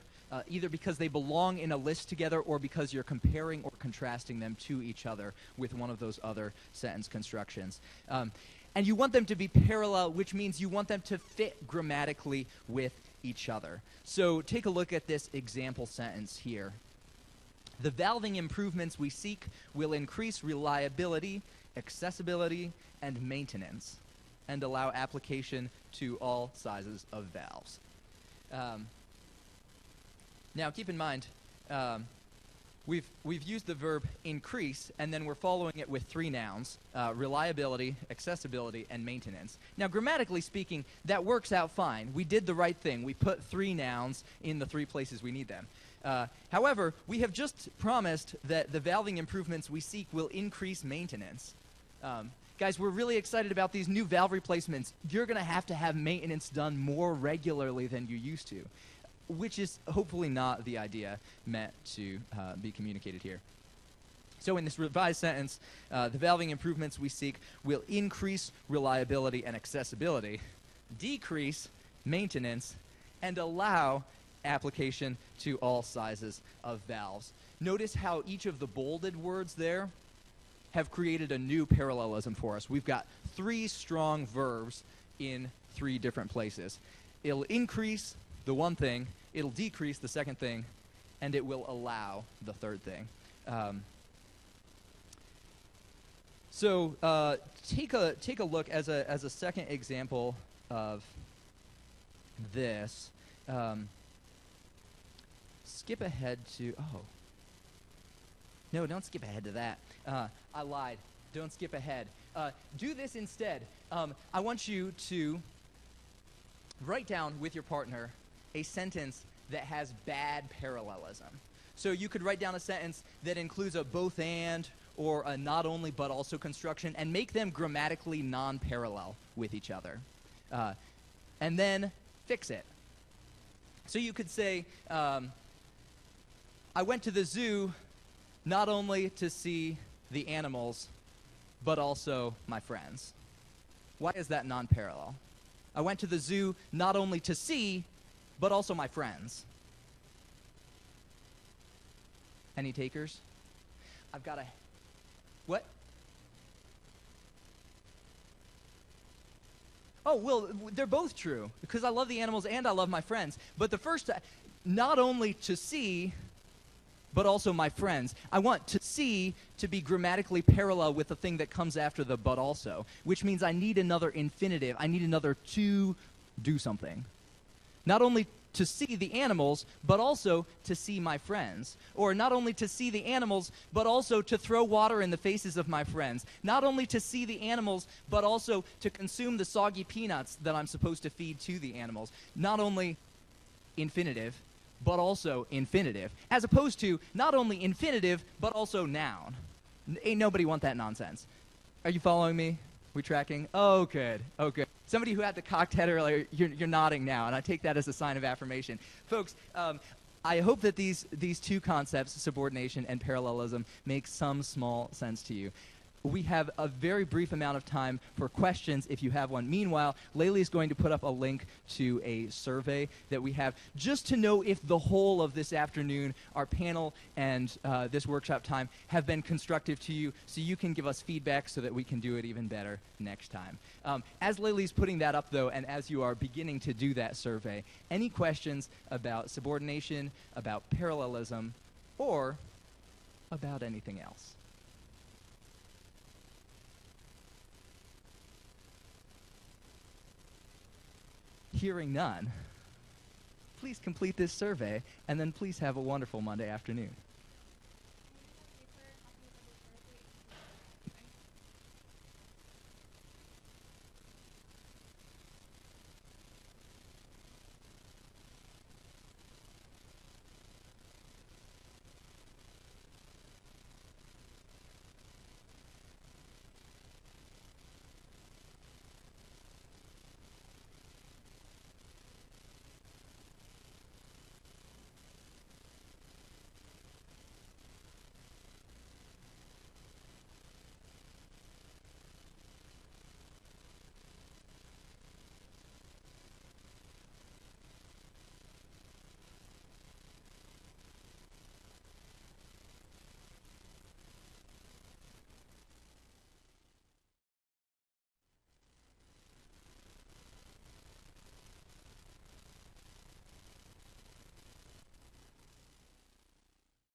either because they belong in a list together or because you're comparing or contrasting them to each other with one of those other sentence constructions. And you want them to be parallel, which means you want them to fit grammatically with each other. So take a look at this example sentence here. The valving improvements we seek will increase reliability, accessibility, and maintenance, and allow application to all sizes of valves. Now, keep in mind, we've used the verb increase, and then we're following it with three nouns, reliability, accessibility, and maintenance. Now, grammatically speaking, that works out fine. We did the right thing. We put three nouns in the three places we need them. However, we have just promised that the valving improvements we seek will increase maintenance. Guys, we're really excited about these new valve replacements. You're going to have maintenance done more regularly than you used to, which is hopefully not the idea meant to be communicated here. So in this revised sentence, the valving improvements we seek will increase reliability and accessibility, decrease maintenance, and allow application to all sizes of valves. Notice how each of the bolded words there have created a new parallelism for us. We've got three strong verbs in three different places. It'll increase the one thing, it'll decrease the second thing, and it will allow the third thing. So take a look as a second example of this. Skip ahead to, no, don't skip ahead to that. I lied. Don't skip ahead. Do this instead. I want you to write down with your partner a sentence that has bad parallelism. So you could write down a sentence that includes a both and or a not only but also construction and make them grammatically non-parallel with each other. And then fix it. So you could say, I went to the zoo not only to see the animals, but also my friends. Why is that non-parallel? I went to the zoo not only to see, but also my friends. Any takers? I've got a... What? Oh, well, they're both true, because I love the animals and I love my friends. But the first, not only to see, but also my friends. I want to see to be grammatically parallel with the thing that comes after the but also, which means I need another infinitive. I need another to do something. Not only to see the animals, but also to see my friends. Or not only to see the animals, but also to throw water in the faces of my friends. Not only to see the animals, but also to consume the soggy peanuts that I'm supposed to feed to the animals. Not only infinitive, but also infinitive. As opposed to not only infinitive, but also noun. Ain't nobody want that nonsense. Are you following me? We tracking? Oh, good. Oh, good. Somebody who had the cocked head earlier, you're nodding now, and I take that as a sign of affirmation. Folks, I hope that these two concepts, subordination and parallelism, make some small sense to you. We have a very brief amount of time for questions if you have one. Meanwhile, Layli is going to put up a link to a survey that we have just to know if the whole of this afternoon, our panel and this workshop time have been constructive to you, so you can give us feedback so that we can do it even better next time. As Layli's putting that up, though, and as you are beginning to do that survey, any questions about subordination, about parallelism, or about anything else? Hearing none, please complete this survey, and then please have a wonderful Monday afternoon.